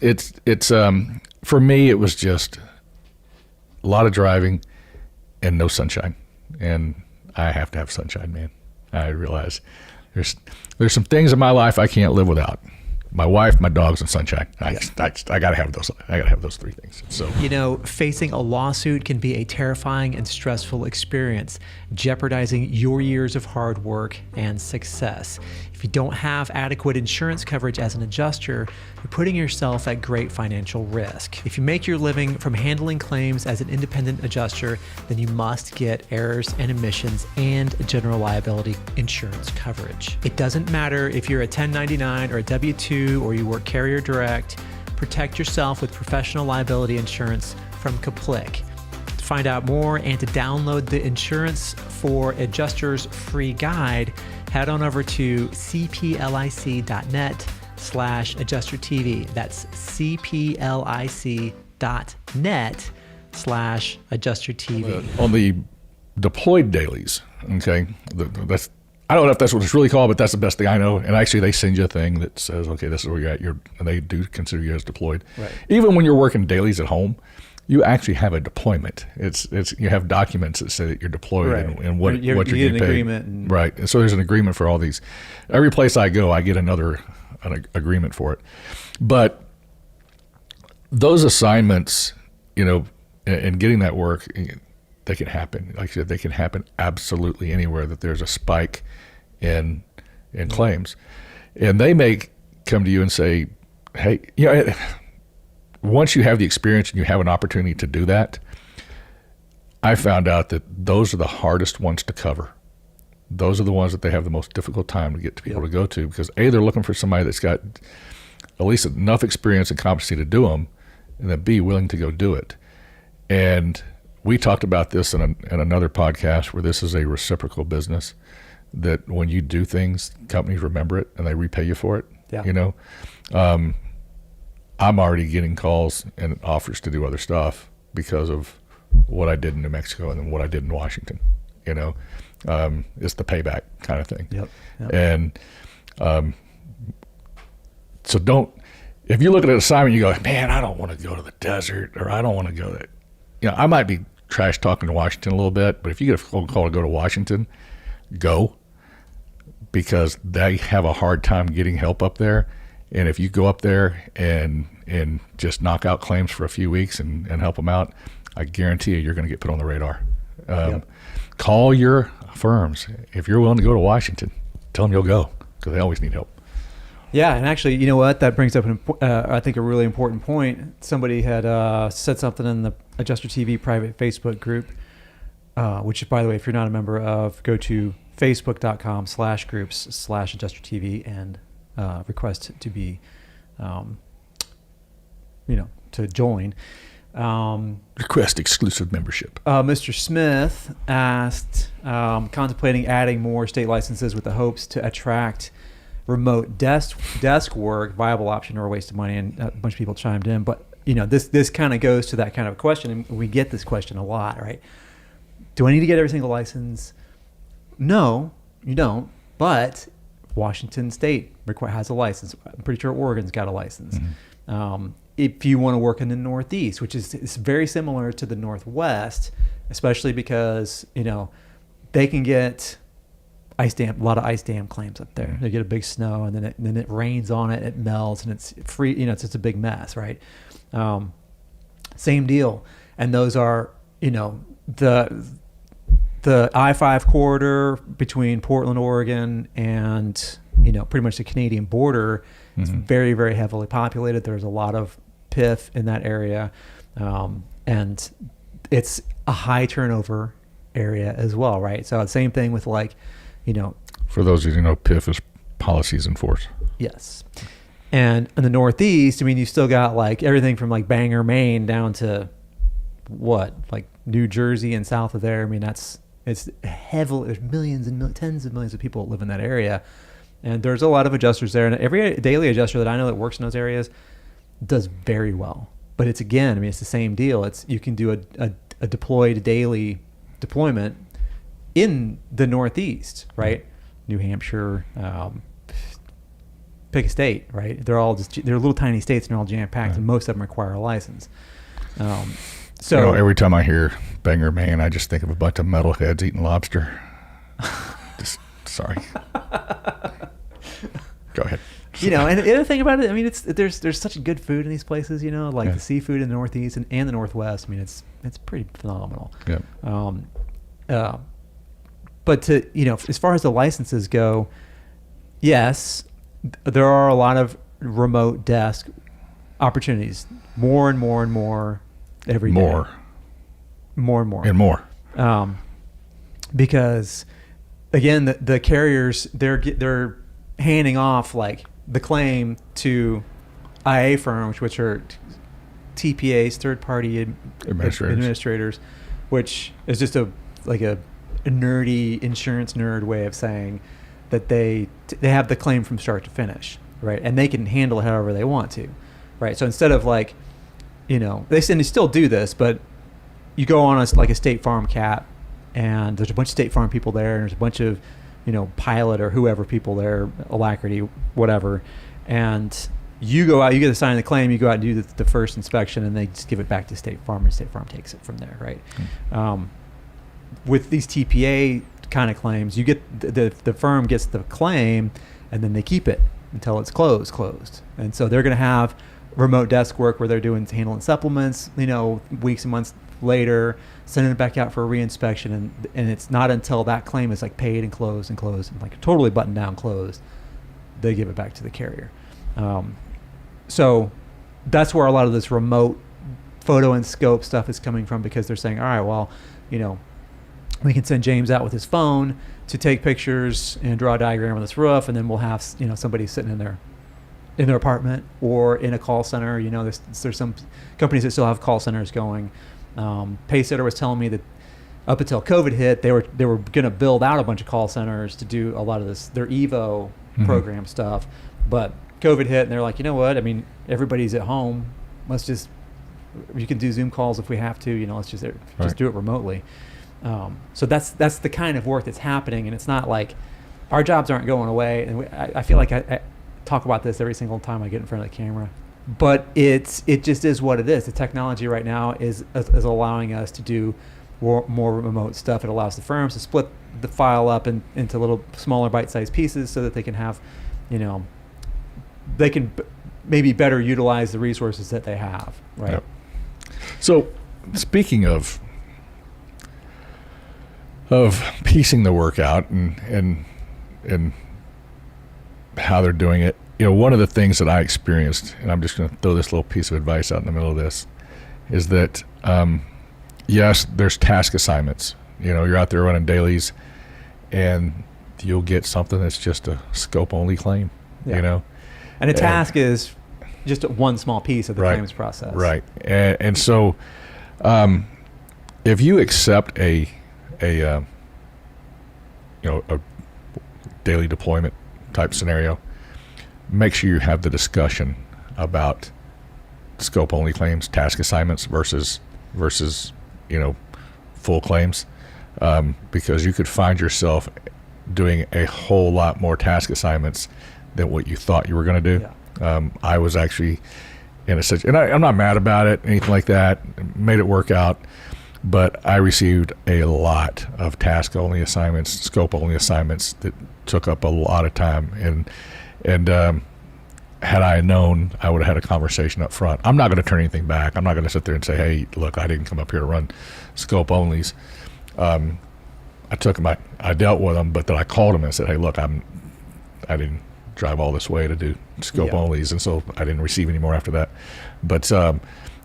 for me it was just a lot of driving and no sunshine, and I have to have sunshine, man. I realize there's some things in my life I can't live without. My wife, my dogs, and sunshine. I gotta have those. I gotta have those three things. So facing a lawsuit can be a terrifying and stressful experience, jeopardizing your years of hard work and success. If you don't have adequate insurance coverage as an adjuster, you're putting yourself at great financial risk. If you make your living from handling claims as an independent adjuster, then you must get errors and omissions and general liability insurance coverage. It doesn't matter if you're a 1099 or a W-2 or you work carrier direct, protect yourself with professional liability insurance from Kaplik. To find out more and to download the Insurance for Adjusters free guide, head on over to cplic.net/adjustertv. That's cplic.net/adjustertv. on the deployed dailies, okay, that's, I don't know if that's what it's really called, but that's the best thing I know. And actually, they send you a thing that says, okay, this is where you're at. And they do consider you as deployed. Right. Even when you're working dailies at home, you actually have a deployment. It's you have documents that say that you're deployed, Right. and what You you're get getting an paid. agreement Right. And so there's an agreement for all these. Every place I go, I get an agreement for it. But those assignments, and getting that work, they can happen. Like I said, they can happen absolutely anywhere that there's a spike in claims. And they may come to you and say, hey, once you have the experience and you have an opportunity to do that, I found out that those are the hardest ones to cover. Those are the ones that they have the most difficult time to get people to go to, because A, they're looking for somebody that's got at least enough experience and competency to do them, and then B, willing to go do it. And we talked about this in another podcast, where this is a reciprocal business, that when you do things, companies remember it and they repay you for it. Yeah. I'm already getting calls and offers to do other stuff because of what I did in New Mexico and then what I did in Washington. It's the payback kind of thing. Yep. And So don't, if you look at an assignment, you go, man, I don't want to go to the desert, or I don't want to go there. I might be trash talking to Washington a little bit, but if you get a phone call to go to Washington, go, because they have a hard time getting help up there. And if you go up there and just knock out claims for a few weeks and help them out, I guarantee you're going to get put on the radar. Call your firms. If you're willing to go to Washington, tell them you'll go, because they always need help. Yeah, and actually, you know what? That brings up, I think, a really important point. Somebody had said something in the Adjuster TV private Facebook group, which, by the way, if you're not a member of, go to facebook.com/groups/AdjusterTV and request to be, to join. Request exclusive membership. Mr. Smith asked, contemplating adding more state licenses with the hopes to attract remote desk work, viable option or a waste of money, and a bunch of people chimed in. But this kind of goes to that kind of question, and we get this question a lot, right? Do I need to get every single license? No, you don't. But Washington State has a license. I'm pretty sure Oregon's got a license. Mm-hmm. If you want to work in the Northeast, which is very similar to the Northwest, especially because they can get a lot of ice dam claims up there. They get a big snow, and then it rains on it, it melts, and it's free. It's just a big mess, right? Same deal. And those are the I-5 corridor between Portland, Oregon, and pretty much the Canadian border. Mm-hmm. It's very, very heavily populated. There's a lot of PIF in that area, and it's a high turnover area as well, right? So same thing with For those of you who know, PIF is policies in force. Yes. And in the Northeast, you still got everything from Bangor, Maine down to New Jersey and south of there. It's heavily, there's millions and tens of millions of people that live in that area. And there's a lot of adjusters there. And every daily adjuster that I know that works in those areas does very well. But it's it's the same deal. You can do a deployed daily deployment in the Northeast, right? New Hampshire, pick a state, right? They're little tiny states, and they're all jam-packed, right. And most of them require a license. So every time I hear Bangor, Maine, I just think of a bunch of metalheads eating lobster. Just sorry. Go ahead. And the other thing about it, there's such good food in these places, the seafood in the Northeast and the Northwest. It's pretty phenomenal. Yeah. But to as far as the licenses go, yes, there are a lot of remote desk opportunities. More and more and more every day. More and more. And more. Because again, the carriers, they're handing off the claim to IA firms, which are TPAs, third-party administrators, which is just a nerdy insurance nerd way of saying that they have the claim from start to finish, right? And they can handle it however they want to, right? So instead of they still do this, but you go on a State Farm cap, and there's a bunch of State Farm people there, and there's a bunch of Pilot or whoever people there, Alacrity, whatever, and you go out, you get assigned the claim, you go out and do the first inspection, and they just give it back to State Farm, and State Farm takes it from there, right? Mm-hmm. With these TPA kind of claims, you get the firm gets the claim, and then they keep it until it's closed. And so they're going to have remote desk work where they're handling supplements, weeks and months later, sending it back out for a reinspection, and it's not until that claim is paid and closed and totally buttoned down closed, they give it back to the carrier. So that's where a lot of this remote photo and scope stuff is coming from, because they're saying, all right, well, we can send James out with his phone to take pictures and draw a diagram on this roof, and then we'll have somebody sitting in their apartment or in a call center. There's some companies that still have call centers going. Paysetter was telling me that up until COVID hit, they were going to build out a bunch of call centers to do a lot of their Evo program stuff, but COVID hit, and they're like, you know what? Everybody's at home. You can do Zoom calls if we have to. Let's just do it remotely. So that's the kind of work that's happening, and it's not our jobs aren't going away. And I feel like talk about this every single time I get in front of the camera, but it just is what it is. The technology right now is allowing us to do more remote stuff. It allows the firms to split the file up into little smaller bite-sized pieces so that they can have, they can maybe better utilize the resources that they have, right? Yep. So speaking of piecing the work out and how they're doing it, one of the things that I experienced, and I'm just going to throw this little piece of advice out in the middle of this, is that yes, there's task assignments. You're out there running dailies, and you'll get something that's just a scope-only claim. Yeah. And a task is just one small piece of the claims process. Right. And so, if you accept a daily deployment type scenario, make sure you have the discussion about scope-only claims, task assignments versus full claims, because you could find yourself doing a whole lot more task assignments than what you thought you were going to do. Yeah. I was actually in a situation, and I'm not mad about it, anything like that, made it work out, but I received a lot of task-only assignments, scope-only assignments that took up a lot of time, and had I known, I would have had a conversation up front. I'm not going to turn anything back. I'm not going to sit there and say, hey, look, I didn't come up here to run scope-onlys. I dealt with them, but then I called them and said, hey, look, I didn't drive all this way to do scope-onlys, and so I didn't receive any more after that. But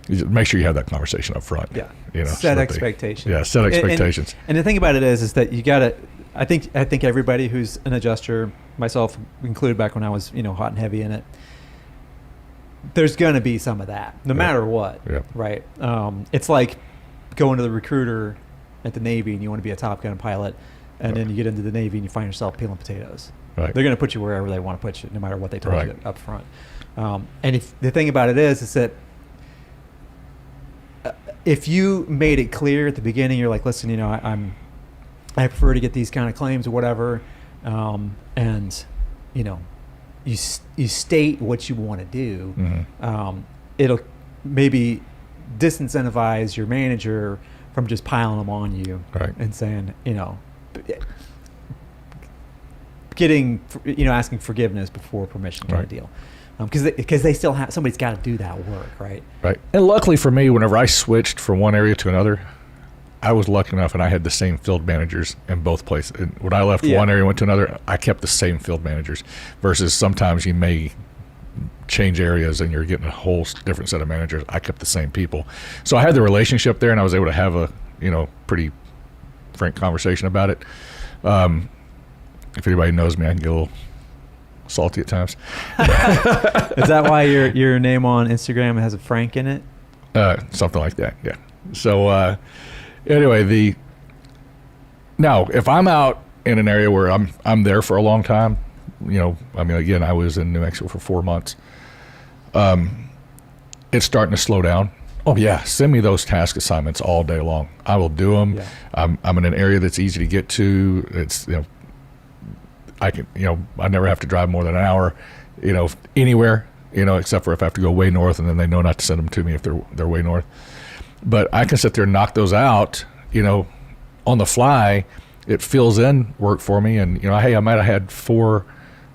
make sure you have that conversation up front. Yeah. Set expectations. Set expectations. And the thing about it is that you got to. I think everybody who's an adjuster, myself included, back when I was hot and heavy in it, there's going to be some of that, no matter what. Yeah. Right. It's like going to the recruiter at the Navy and you want to be a Top Gun pilot, and then you get into the Navy and you find yourself peeling potatoes. Right. They're going to put you wherever they want to put you, no matter what they told you up front. And if the thing about it is that if you made it clear at the beginning, you're like, listen, I prefer to get these kind of claims or whatever, and you state what you want to do. Mm-hmm. It'll maybe disincentivize your manager from just piling them on you, right, and saying, asking forgiveness before permission kind of deal. Because they still have, somebody's got to do that work, right? Right. And luckily for me, whenever I switched from one area to another, I was lucky enough, and I had the same field managers in both places. And when I left one area and went to another, I kept the same field managers. Versus sometimes you may change areas and you're getting a whole different set of managers. I kept the same people, so I had the relationship there, and I was able to have a pretty frank conversation about it. If anybody knows me, I can get a little salty at times. Is that why your name on Instagram has a Frank in it? Something like that, yeah. So anyway, now if I'm out in an area where I'm there for a long time, again, I was in New Mexico for 4 months. It's starting to slow down. Oh yeah, send me those task assignments all day long. I will do them. Yeah. I'm in an area that's easy to get to. It's I can I never have to drive more than an hour, anywhere, except for if I have to go way north, and then they know not to send them to me if they're way north. But I can sit there and knock those out, on the fly. It fills in work for me, and hey, I might have had 4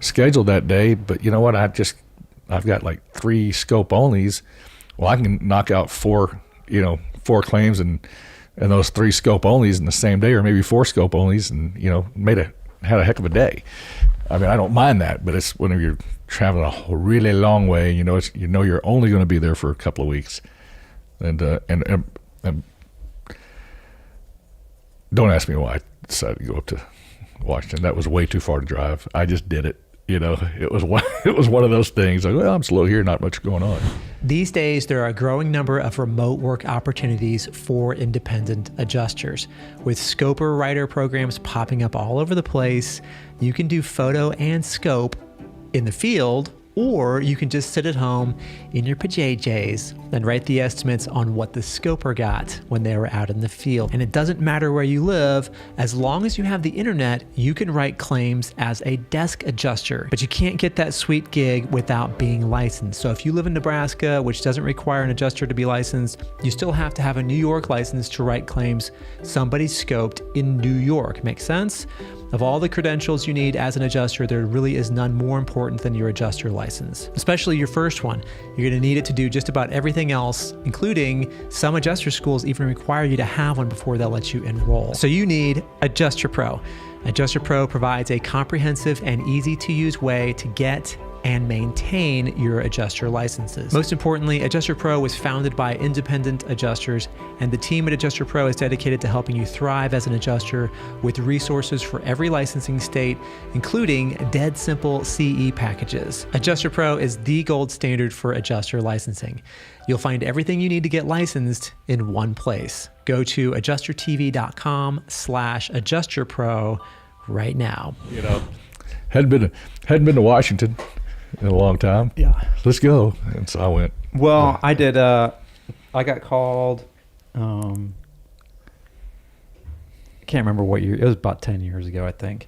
scheduled that day, but you know what? I've got like 3 scope onlys. Well, I can knock out 4 claims and those 3 scope onlys in the same day, or maybe 4 scope onlys, and had a heck of a day. I mean, I don't mind that, but it's when you're traveling a really long way, you're only going to be there for a couple of weeks, and don't ask me why I decided to go up to Washington. That was way too far to drive. I just did it. It was one of those things. Like, well, I'm slow here, not much going on. These days, there are a growing number of remote work opportunities for independent adjusters. With scoper writer programs popping up all over the place, you can do photo and scope in the field or you can just sit at home in your PJs and write the estimates on what the scoper got when they were out in the field. And it doesn't matter where you live, as long as you have the internet, you can write claims as a desk adjuster, but you can't get that sweet gig without being licensed. So if you live in Nebraska, which doesn't require an adjuster to be licensed, you still have to have a New York license to write claims somebody scoped in New York. Make sense? Of all the credentials you need as an adjuster, there really is none more important than your adjuster license, especially your first one. You're going to need it to do just about everything else, including some adjuster schools even require you to have one before they'll let you enroll. So you need Adjuster Pro. Adjuster Pro provides a comprehensive and easy to use way to get and maintain your adjuster licenses. Most importantly, Adjuster Pro was founded by independent adjusters, and the team at Adjuster Pro is dedicated to helping you thrive as an adjuster with resources for every licensing state, including dead simple CE packages. Adjuster Pro is the gold standard for adjuster licensing. You'll find everything you need to get licensed in one place. Go to adjustertv.com/adjusterpro right now. You know, hadn't been to Washington in a long time. Yeah. Let's go. And so I went. Well, I did. I got called. I can't remember what year. It was about 10 years ago, I think.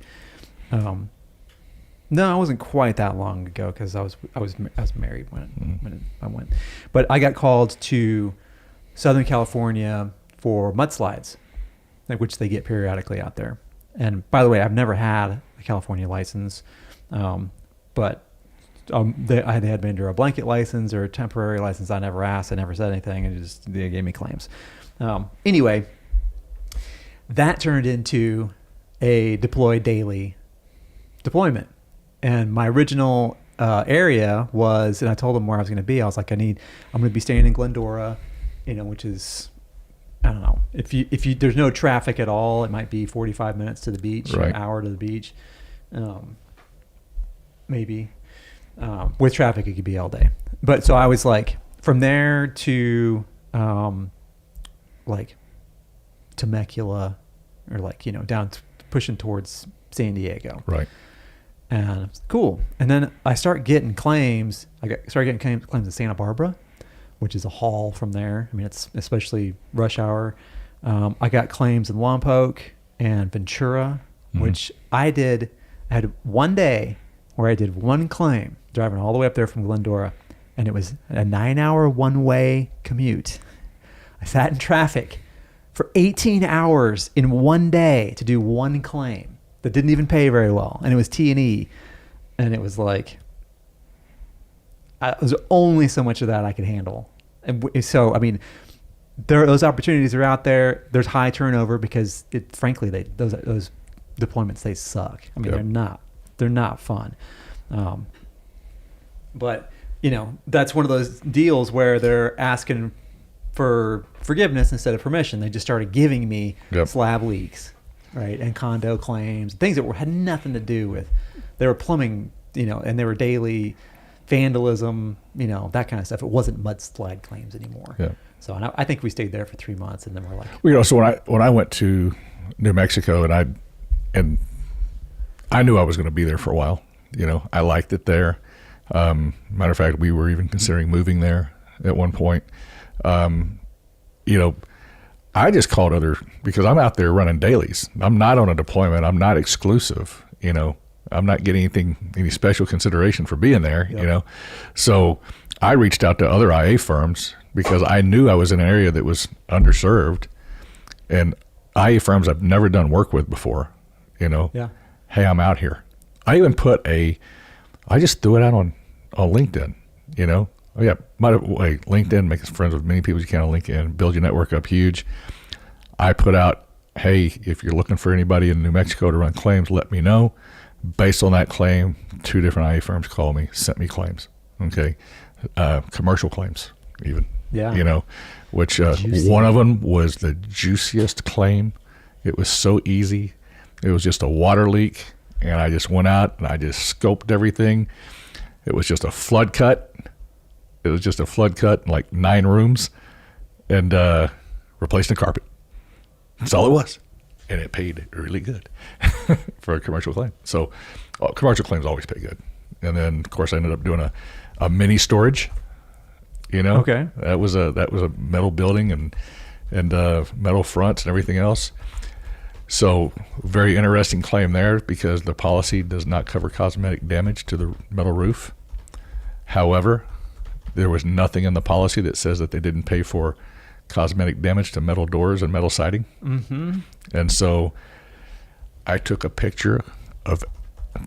No, it wasn't quite that long ago because I was married when I went. But I got called to Southern California for mudslides, like which they get periodically out there. And by the way, I've never had a California license, but they had me under a blanket license or a temporary license. I never asked. I never said anything. And they gave me claims. Anyway, that turned into a deploy daily deployment. And my original area was, and I told them where I was going to be. I was like, I'm going to be staying in Glendora, which is, I don't know, if you there's no traffic at all, it might be 45 minutes to the beach, right. An hour to the beach, maybe. With traffic, it could be all day. But so I was like, from there to like Temecula, or like, down pushing towards San Diego. Right. And it's cool. And then I start getting claims. Started getting claims in Santa Barbara, which is a haul from there. I mean, it's especially rush hour. I got claims in Lompoc and Ventura, which I had one day where I did one claim driving all the way up there from Glendora, and it was a 9-hour one-way commute. I sat in traffic for 18 hours in one day to do one claim that didn't even pay very well, and it was T&E, and it was like, it was only so much of that I could handle. And so, I mean, those opportunities are out there. There's high turnover because, frankly, those deployments, they suck. I mean, Yep. they're not fun. But that's one of those deals where they're asking for forgiveness instead of permission. They just started giving me slab leaks, right, and condo claims, things that had nothing to do with. They were plumbing, and they were daily vandalism, that kind of stuff. It wasn't mudslide claims anymore. Yeah. So I think we stayed there for 3 months, and then we're like, So when I went to New Mexico, and I knew I was going to be there for a while. I liked it there. Matter of fact, we were even considering moving there at one point. I just called because I'm out there running dailies. I'm not on a deployment. I'm not exclusive. I'm not getting any special consideration for being there. So I reached out to other IA firms because I knew I was in an area that was underserved, and IA firms I've never done work with before. Hey, I'm out here. I even I just threw it out on LinkedIn, Oh yeah, by the way, LinkedIn, make friends with many people as you can on LinkedIn, build your network up huge. I put out, hey, if you're looking for anybody in New Mexico to run claims, let me know. Based on that claim, 2 different IA firms called me, sent me claims, okay? Commercial claims even, which one of them was the juiciest claim. It was so easy. It was just a water leak, and I just went out and I just scoped everything. It was just a flood cut. Like 9 rooms, and replaced the carpet. That's all it was, and it paid really good for a commercial claim. So commercial claims always pay good. and then of course I ended up doing a mini storage. Okay. That was a metal building and metal fronts and everything else. So very interesting claim there, because the policy does not cover cosmetic damage to the metal roof. However, there was nothing in the policy that says that they didn't pay for cosmetic damage to metal doors and metal siding. Mm-hmm. And so I took a picture of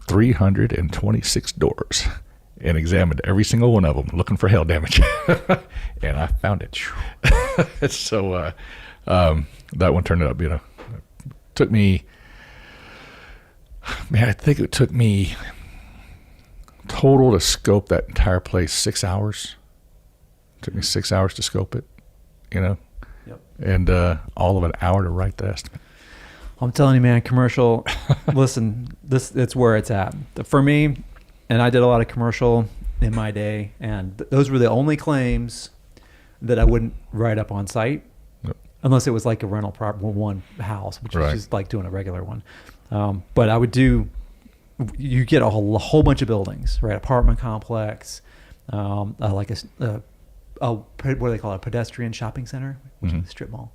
326 doors and examined every single one of them, looking for hail damage. And I found it. So that one turned out being took me, man, I think it took me total to scope that entire place 6 hours. It took me 6 hours to scope it, Yep. and all of an hour to write the estimate. I'm telling you, man, commercial, listen, it's where it's at. For me, and I did a lot of commercial in my day, and those were the only claims that I wouldn't write up on site, unless it was like a rental one house, which is just like doing a regular one. But I would do, you get a whole bunch of buildings, right? Apartment complex, like what do they call it? A pedestrian shopping center, which is a strip mall.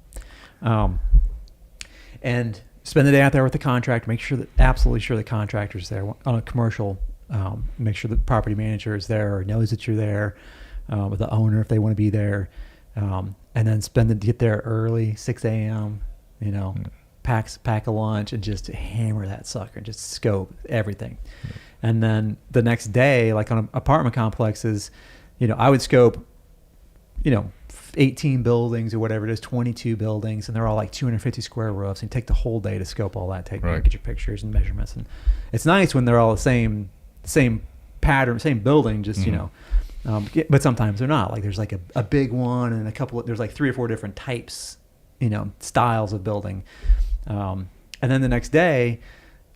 And spend the day out there with the contractor, absolutely sure the contractor's there. On a commercial, make sure the property manager is there or knows that you're there, with the owner if they want to be there. And then get there early, 6 a.m., pack a lunch and just hammer that sucker and just scope everything. And then the next day, like on apartment complexes, I would scope, 18 buildings or whatever it is, 22 buildings, and they're all like 250 square roofs, and take the whole day to scope all that, get your pictures and measurements. And it's nice when they're all the same pattern, same building, just, but sometimes they're not. Like there's like a big one and there's like 3 or 4 different types, styles of building. And then the next day,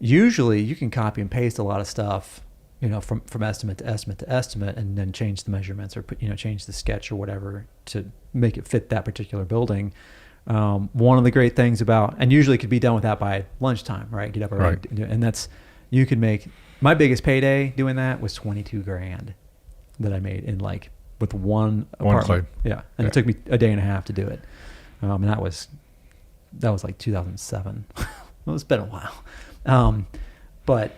usually you can copy and paste a lot of stuff, from estimate to estimate to estimate, and then change the measurements or change the sketch or whatever to make it fit that particular building. One of the great things about, and usually it could be done with that by lunchtime, right? Get up early, and you could make, my biggest payday doing that was $22,000 that I made with one apartment. claim. Yeah. And it took me a day and a half to do it. And that was like 2007. Well, it's been a while. But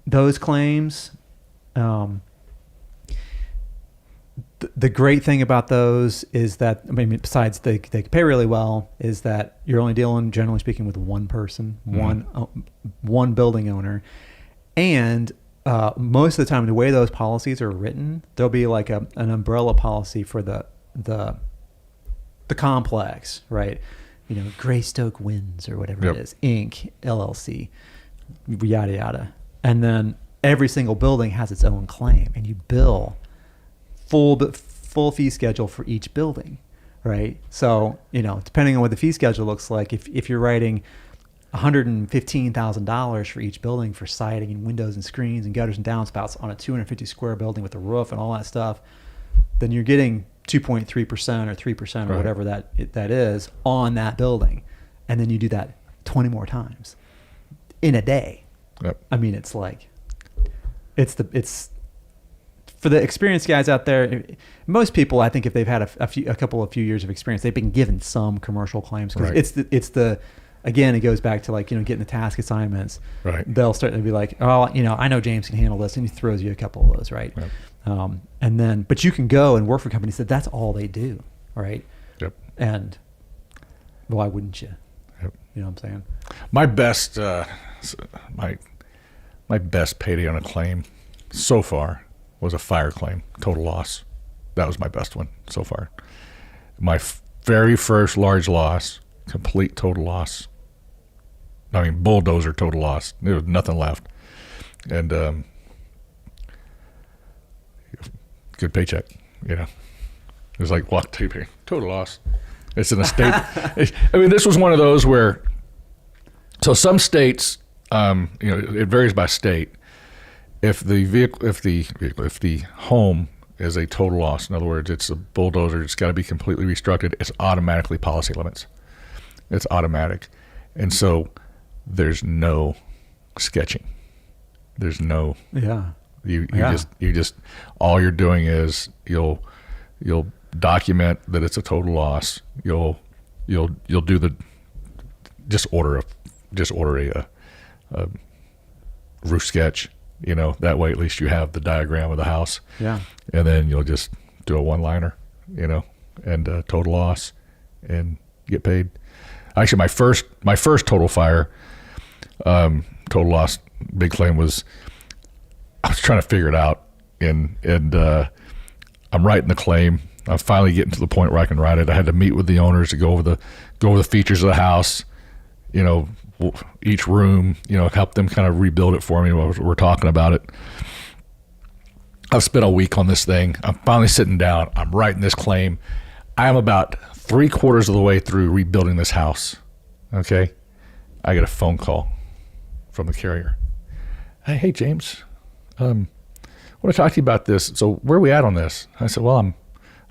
those claims, the great thing about those is that, besides they pay really well, is that you're only dealing, generally speaking, with one person, one building owner. And most of the time, the way those policies are written, there'll be like an umbrella policy for the complex, right? Greystoke Winds or whatever it is, Inc., LLC, yada yada. And then every single building has its own claim, and you bill full fee schedule for each building, right? So, depending on what the fee schedule looks like, if you're writing $115,000 for each building for siding and windows and screens and gutters and downspouts on a 250 square building with a roof and all that stuff, then you're getting 2.3% or 3% or whatever that is on that building. And then you do that 20 more times in a day. Yep. It's like, it's for the experienced guys out there. Most people, I think, if they've had a few years of experience, they've been given some commercial claims, because again, it goes back to getting the task assignments. Right. They'll start to be like, oh, I know James can handle this, and he throws you a couple of those, right? Yep. And then, but you can go and work for companies that's all they do, right? Yep. And why wouldn't you? Yep. You know what I'm saying? My best, my best payday on a claim so far was a fire claim, total loss. That was my best one so far. My very first large loss, complete total loss. Bulldozer total loss. There was nothing left. And good paycheck, It was like walk tape here. Total loss. It's an estate. This was one of those where, so some states, it varies by state. If the home is a total loss, in other words, it's a bulldozer, it's got to be completely restructured, it's automatically policy limits. It's automatic. And so there's no sketching. There's no, Yeah. you Yeah. just all you're doing is you'll document that it's a total loss. You'll do the just order a roof sketch. That way at least you have the diagram of the house. Yeah. And then you'll just do a one-liner, and total loss, and get paid. Actually, my first total fire, total loss, big claim was, I was trying to figure it out, and I'm writing the claim. I'm finally getting to the point where I can write it. I had to meet with the owners to go over the features of the house, each room, help them kind of rebuild it for me while we're talking about it. I've spent a week on this thing. I'm finally sitting down. I'm writing this claim. I am about 3/4 of the way through rebuilding this house. Okay. I get a phone call from the carrier. Hey, James, I want to talk to you about this. So where are we at on this? I said, well,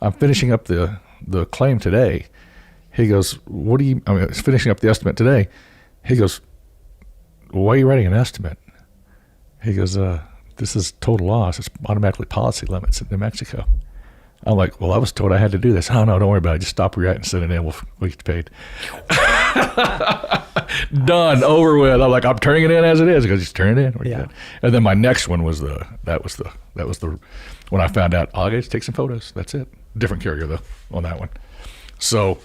I'm finishing up the claim today. He goes, it's finishing up the estimate today. He goes, well, why are you writing an estimate? He goes, this is total loss. It's automatically policy limits in New Mexico. I'm like, well, I was told I had to do this. Oh, no, don't worry about it. Just stop rewriting and send it in. We'll get paid. Done, over with. I'm like, I'm turning it in as it is. He goes, just turn it in. We're good. And then my next one was that was the when I found out, all I got to take some photos. That's it. Different carrier though on that one. So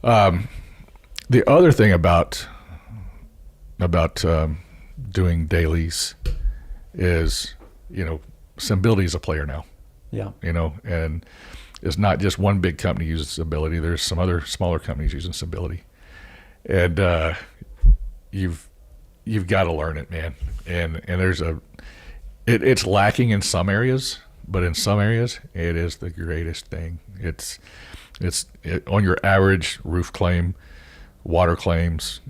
the other thing about doing dailies is, Symbility is a player now. Yeah. And it's not just one big company uses Symbility. There's some other smaller companies using Symbility. And you've got to learn it, man. And there's it's lacking in some areas, but in some areas it is the greatest thing. It's on your average roof claim, water claims,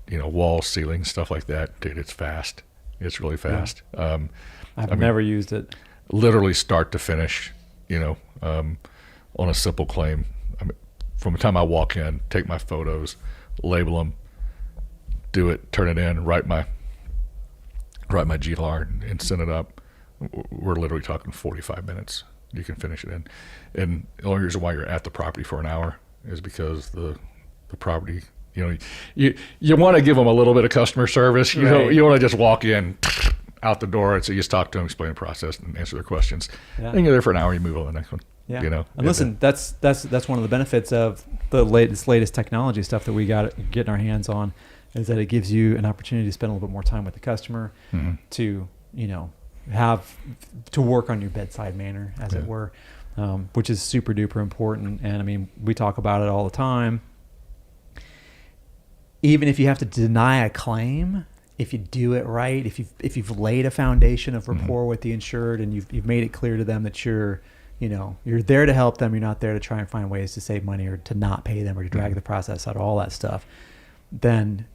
wall, ceiling, stuff like that, dude, it's fast. It's really fast. Yeah. I've never used it. Literally start to finish, on a simple claim. From the time I walk in, take my photos, label them, do it, turn it in, write my GLR and send it up. We're literally talking 45 minutes. You can finish it in. And the only reason why you're at the property for an hour is because the property, you want to give them a little bit of customer service. You want to just walk in, out the door, and so you just talk to them, explain the process, and answer their questions. Yeah. And you're there for an hour. You move on to the next one. Yeah. And listen, that's one of the benefits of the latest technology stuff that we got getting our hands on, is that it gives you an opportunity to spend a little bit more time with the customer, to have to work on your bedside manner, as it were, which is super duper important. And I mean, we talk about it all the time. Even if you have to deny a claim, if you do it right, if you've laid a foundation of rapport with the insured, and you've made it clear to them that you're there to help them, you're not there to try and find ways to save money or to not pay them or to drag the process out, all that stuff, then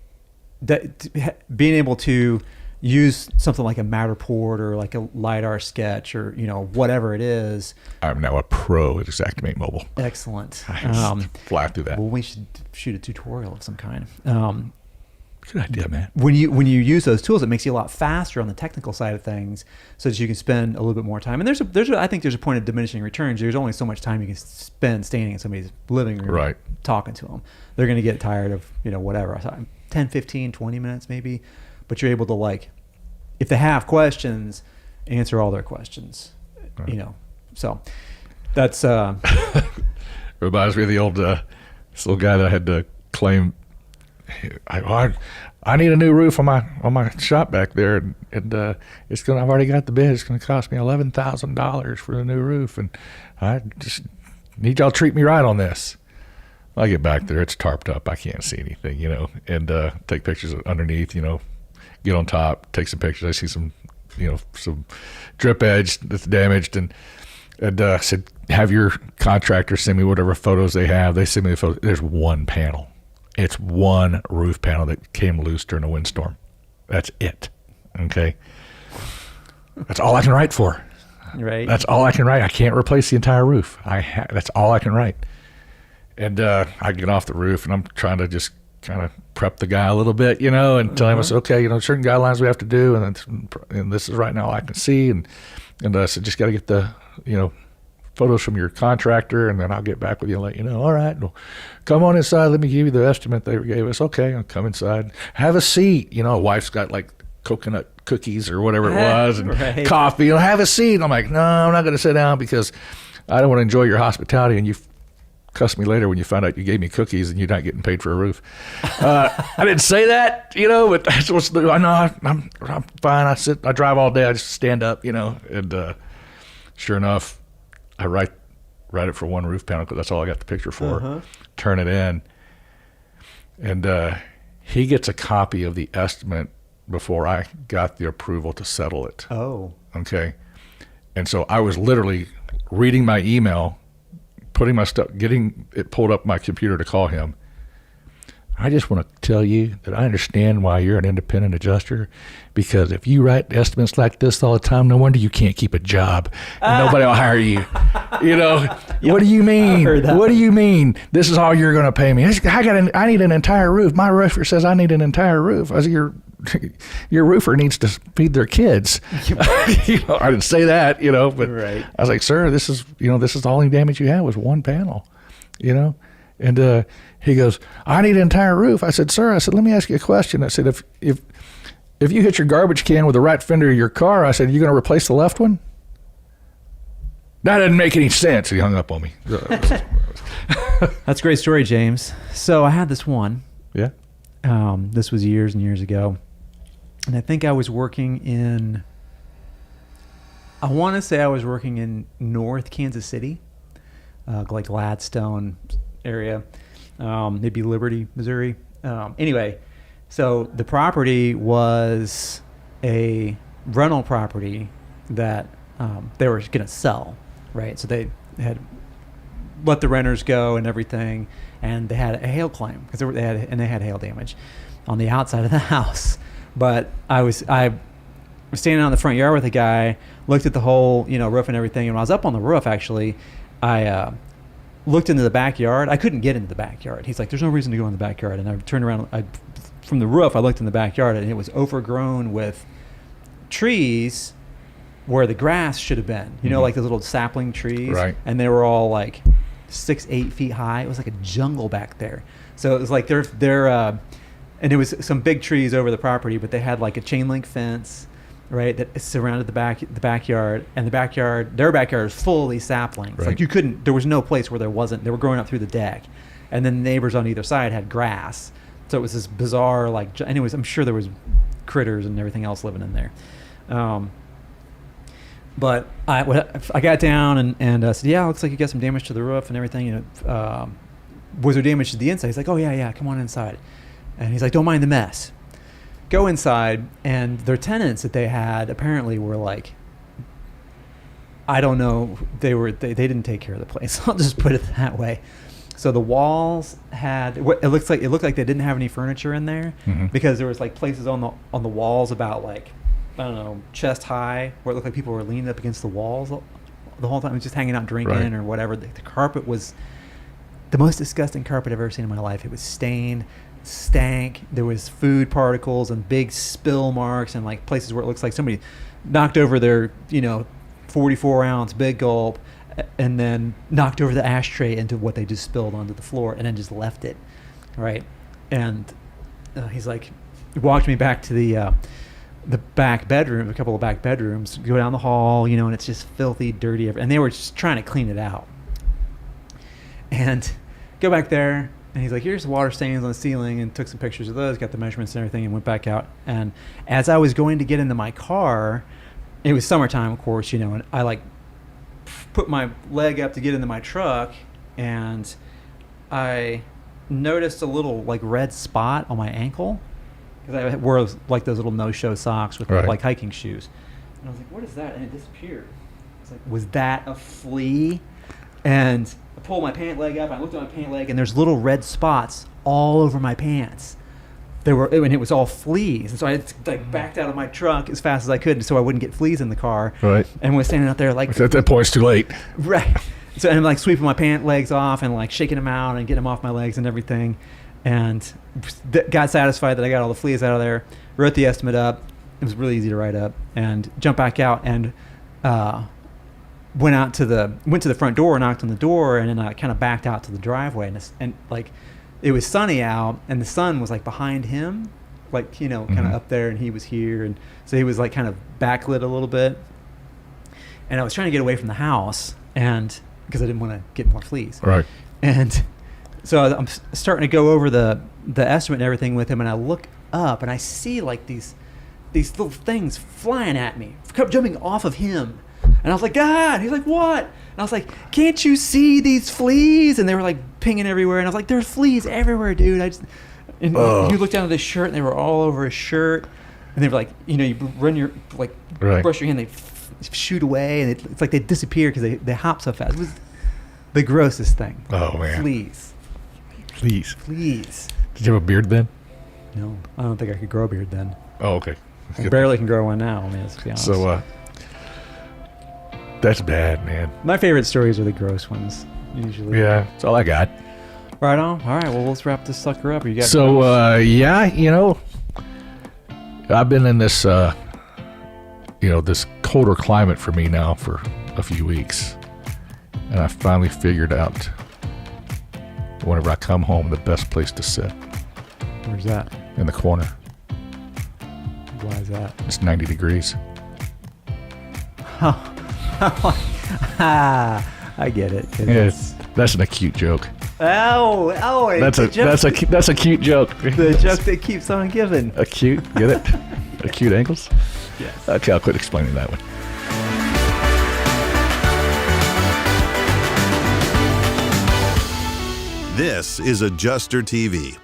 being able to use something like a Matterport or like a LiDAR sketch or whatever it is. I'm now a pro at Xactimate Mobile. Excellent. Fly through that. Well, we should shoot a tutorial of some kind. Good idea, man. When you use those tools, it makes you a lot faster on the technical side of things, so that you can spend a little bit more time. And I think there's a point of diminishing returns. There's only so much time you can spend standing in somebody's living room, talking to them. They're going to get tired of whatever, 10, 15, 20 minutes maybe. But you're able to, if they have questions, answer all their questions. Right. So that's reminds me of the old this little guy that I had to claim. I need a new roof on my shop back there, and I've already got the bid. It's going to cost me $11,000 for the new roof, and I just need y'all to treat me right on this. I get back there, it's tarped up. I can't see anything, and take pictures underneath, get on top, take some pictures. I see some drip edge that's damaged, and I said, have your contractor send me whatever photos they have. They send me the photos. There's one panel. It's one roof panel that came loose during a windstorm. That's it. Okay. That's all I can write for. Right. That's all I can write. I can't replace the entire roof. That's all I can write. And I get off the roof, and I'm trying to just kind of prep the guy a little bit, and tell him, I said, okay, certain guidelines we have to do, and this is right now all I can see, and I said, just got to get the, photos from your contractor, and then I'll get back with you and let you know. All right, well, come on inside. Let me give you the estimate they gave us. Okay, I'll come inside. Have a seat. Wife's got like coconut cookies or whatever it was, and Right. coffee. Have a seat. I'm like, no, I'm not going to sit down because I don't want to enjoy your hospitality, and you cuss me later when you find out you gave me cookies and you're not getting paid for a roof. I didn't say that, but that's what's I know. I'm fine. I drive all day. I just stand up, and sure enough, I write it for one roof panel because that's all I got the picture for. Turn it in, and he gets a copy of the estimate before I got the approval to settle it. Oh. Okay, and so I was literally reading my email, putting my stuff, getting it pulled up my computer to call him. I just want to tell you that I understand why you're an independent adjuster, because if you write estimates like this all the time, no wonder you can't keep a job and nobody will hire you. What do you mean? What do you mean? This is all you're going to pay me? I need an entire roof. My roofer says I need an entire roof. I said, your roofer needs to feed their kids. I didn't say that, but Right. I was like, sir, this is the only damage you had was one panel, and he goes, I need an entire roof. I said, sir, let me ask you a question. I said, if you hit your garbage can with the right fender of your car, I said, you going to replace the left one? That didn't make any sense. He hung up on me. That's a great story, James. So I had this one. Yeah. This was years and years ago. And I think I was working in, I want to say I was working in North Kansas City, like Gladstone area, maybe Liberty, Missouri. Anyway, so the property was a rental property that they were going to sell, right? So they had let the renters go and everything, and they had a hail claim because they had hail damage on the outside of the house. But I was standing on the front yard with a guy, looked at the whole roof and everything, and when I was up on the roof, actually, I looked into the backyard. I couldn't get into the backyard. He's like, there's no reason to go in the backyard. And I turned around. From the roof, I looked in the backyard, and it was overgrown with trees where the grass should have been. Like the little sapling trees. Right. And they were all like 6-8 feet high. It was like a jungle back there. So it was like and it was some big trees over the property, but they had like a chain link fence, right, that surrounded the backyard, and their backyard was full of these saplings. Right. Like there was no place where there wasn't. They were growing up through the deck, and then the neighbors on either side had grass. So it was this bizarre, anyways, I'm sure there was critters and everything else living in there. But I got down and said, yeah, looks like you got some damage to the roof and everything. Was there damage to the inside? He's like, oh yeah, come on inside. And he's like, don't mind the mess. Go inside, and their tenants that they had apparently were like, I don't know, they didn't take care of the place. I'll just put it that way. So the walls had it looked like they didn't have any furniture in there, because there was like places on the walls about like, I don't know, chest high, where it looked like people were leaning up against the walls the whole time, just hanging out drinking Right. or whatever. The carpet was the most disgusting carpet I've ever seen in my life. It was stained, stank. There was food particles and big spill marks, and like places where it looks like somebody knocked over their 44-ounce Big Gulp and then knocked over the ashtray into what they just spilled onto the floor and then just left it, right? And he's like, he walked me back to the back bedroom, a couple of back bedrooms, go down the hall, and it's just filthy, dirty, and they were just trying to clean it out. And go back there, and he's like, here's the water stains on the ceiling, and took some pictures of those, got the measurements and everything, and went back out. And as I was going to get into my car, it was summertime, of course, and I like put my leg up to get into my truck, and I noticed a little like red spot on my ankle, because I wore like those little no-show socks with Right. like hiking shoes. And I was like, what is that? And it disappeared. I was like, was that a flea? And I pulled my pant leg up, I looked at my pant leg, and there's little red spots all over my pants. And it was all fleas. And so I like backed out of my truck as fast as I could so I wouldn't get fleas in the car. Right. And was standing out there like... At that point, it's too late. Right. So I'm like sweeping my pant legs off and like shaking them out and getting them off my legs and everything. and got satisfied that I got all the fleas out of there. Wrote the estimate up. It was really easy to write up, and jumped back out and went to the front door, knocked on the door, and then I kind of backed out to the driveway, and like it was sunny out, and the sun was like behind him, like kind of up there, and he was here, and so he was like kind of backlit a little bit, and I was trying to get away from the house, and because I didn't want to get more fleas, Right. and so I'm starting to go over the estimate and everything with him, and I look up and I see like these little things flying at me, jumping off of him. And I was like, God. He's like, what? And I was like, can't you see these fleas? And they were like pinging everywhere. And I was like, there's fleas everywhere, dude. And you looked down at his shirt, and they were all over his shirt. And they were like, you run your, like, Right. brush your hand, they shoot away. And it's like they disappear because they hop so fast. It was the grossest thing. Oh, man. Fleas. Please. Fleas. Did you have a beard then? No, I don't think I could grow a beard then. Oh, okay. I barely can grow one now. I mean, let's be honest. So, that's bad, man. My favorite stories are the gross ones, usually. Yeah, that's all I got. Right on. All right. Well, let's wrap this sucker up. You got So, yeah, I've been in this, this colder climate for me now for a few weeks. And I finally figured out whenever I come home, the best place to sit Where's that? in the corner. Why is that? It's 90 degrees. I get it. That's an acute joke. Oh, That's a cute joke. the joke that keeps on giving. Acute, get it? Acute angles? Yes. Okay, I'll quit explaining that one. This is Adjuster TV.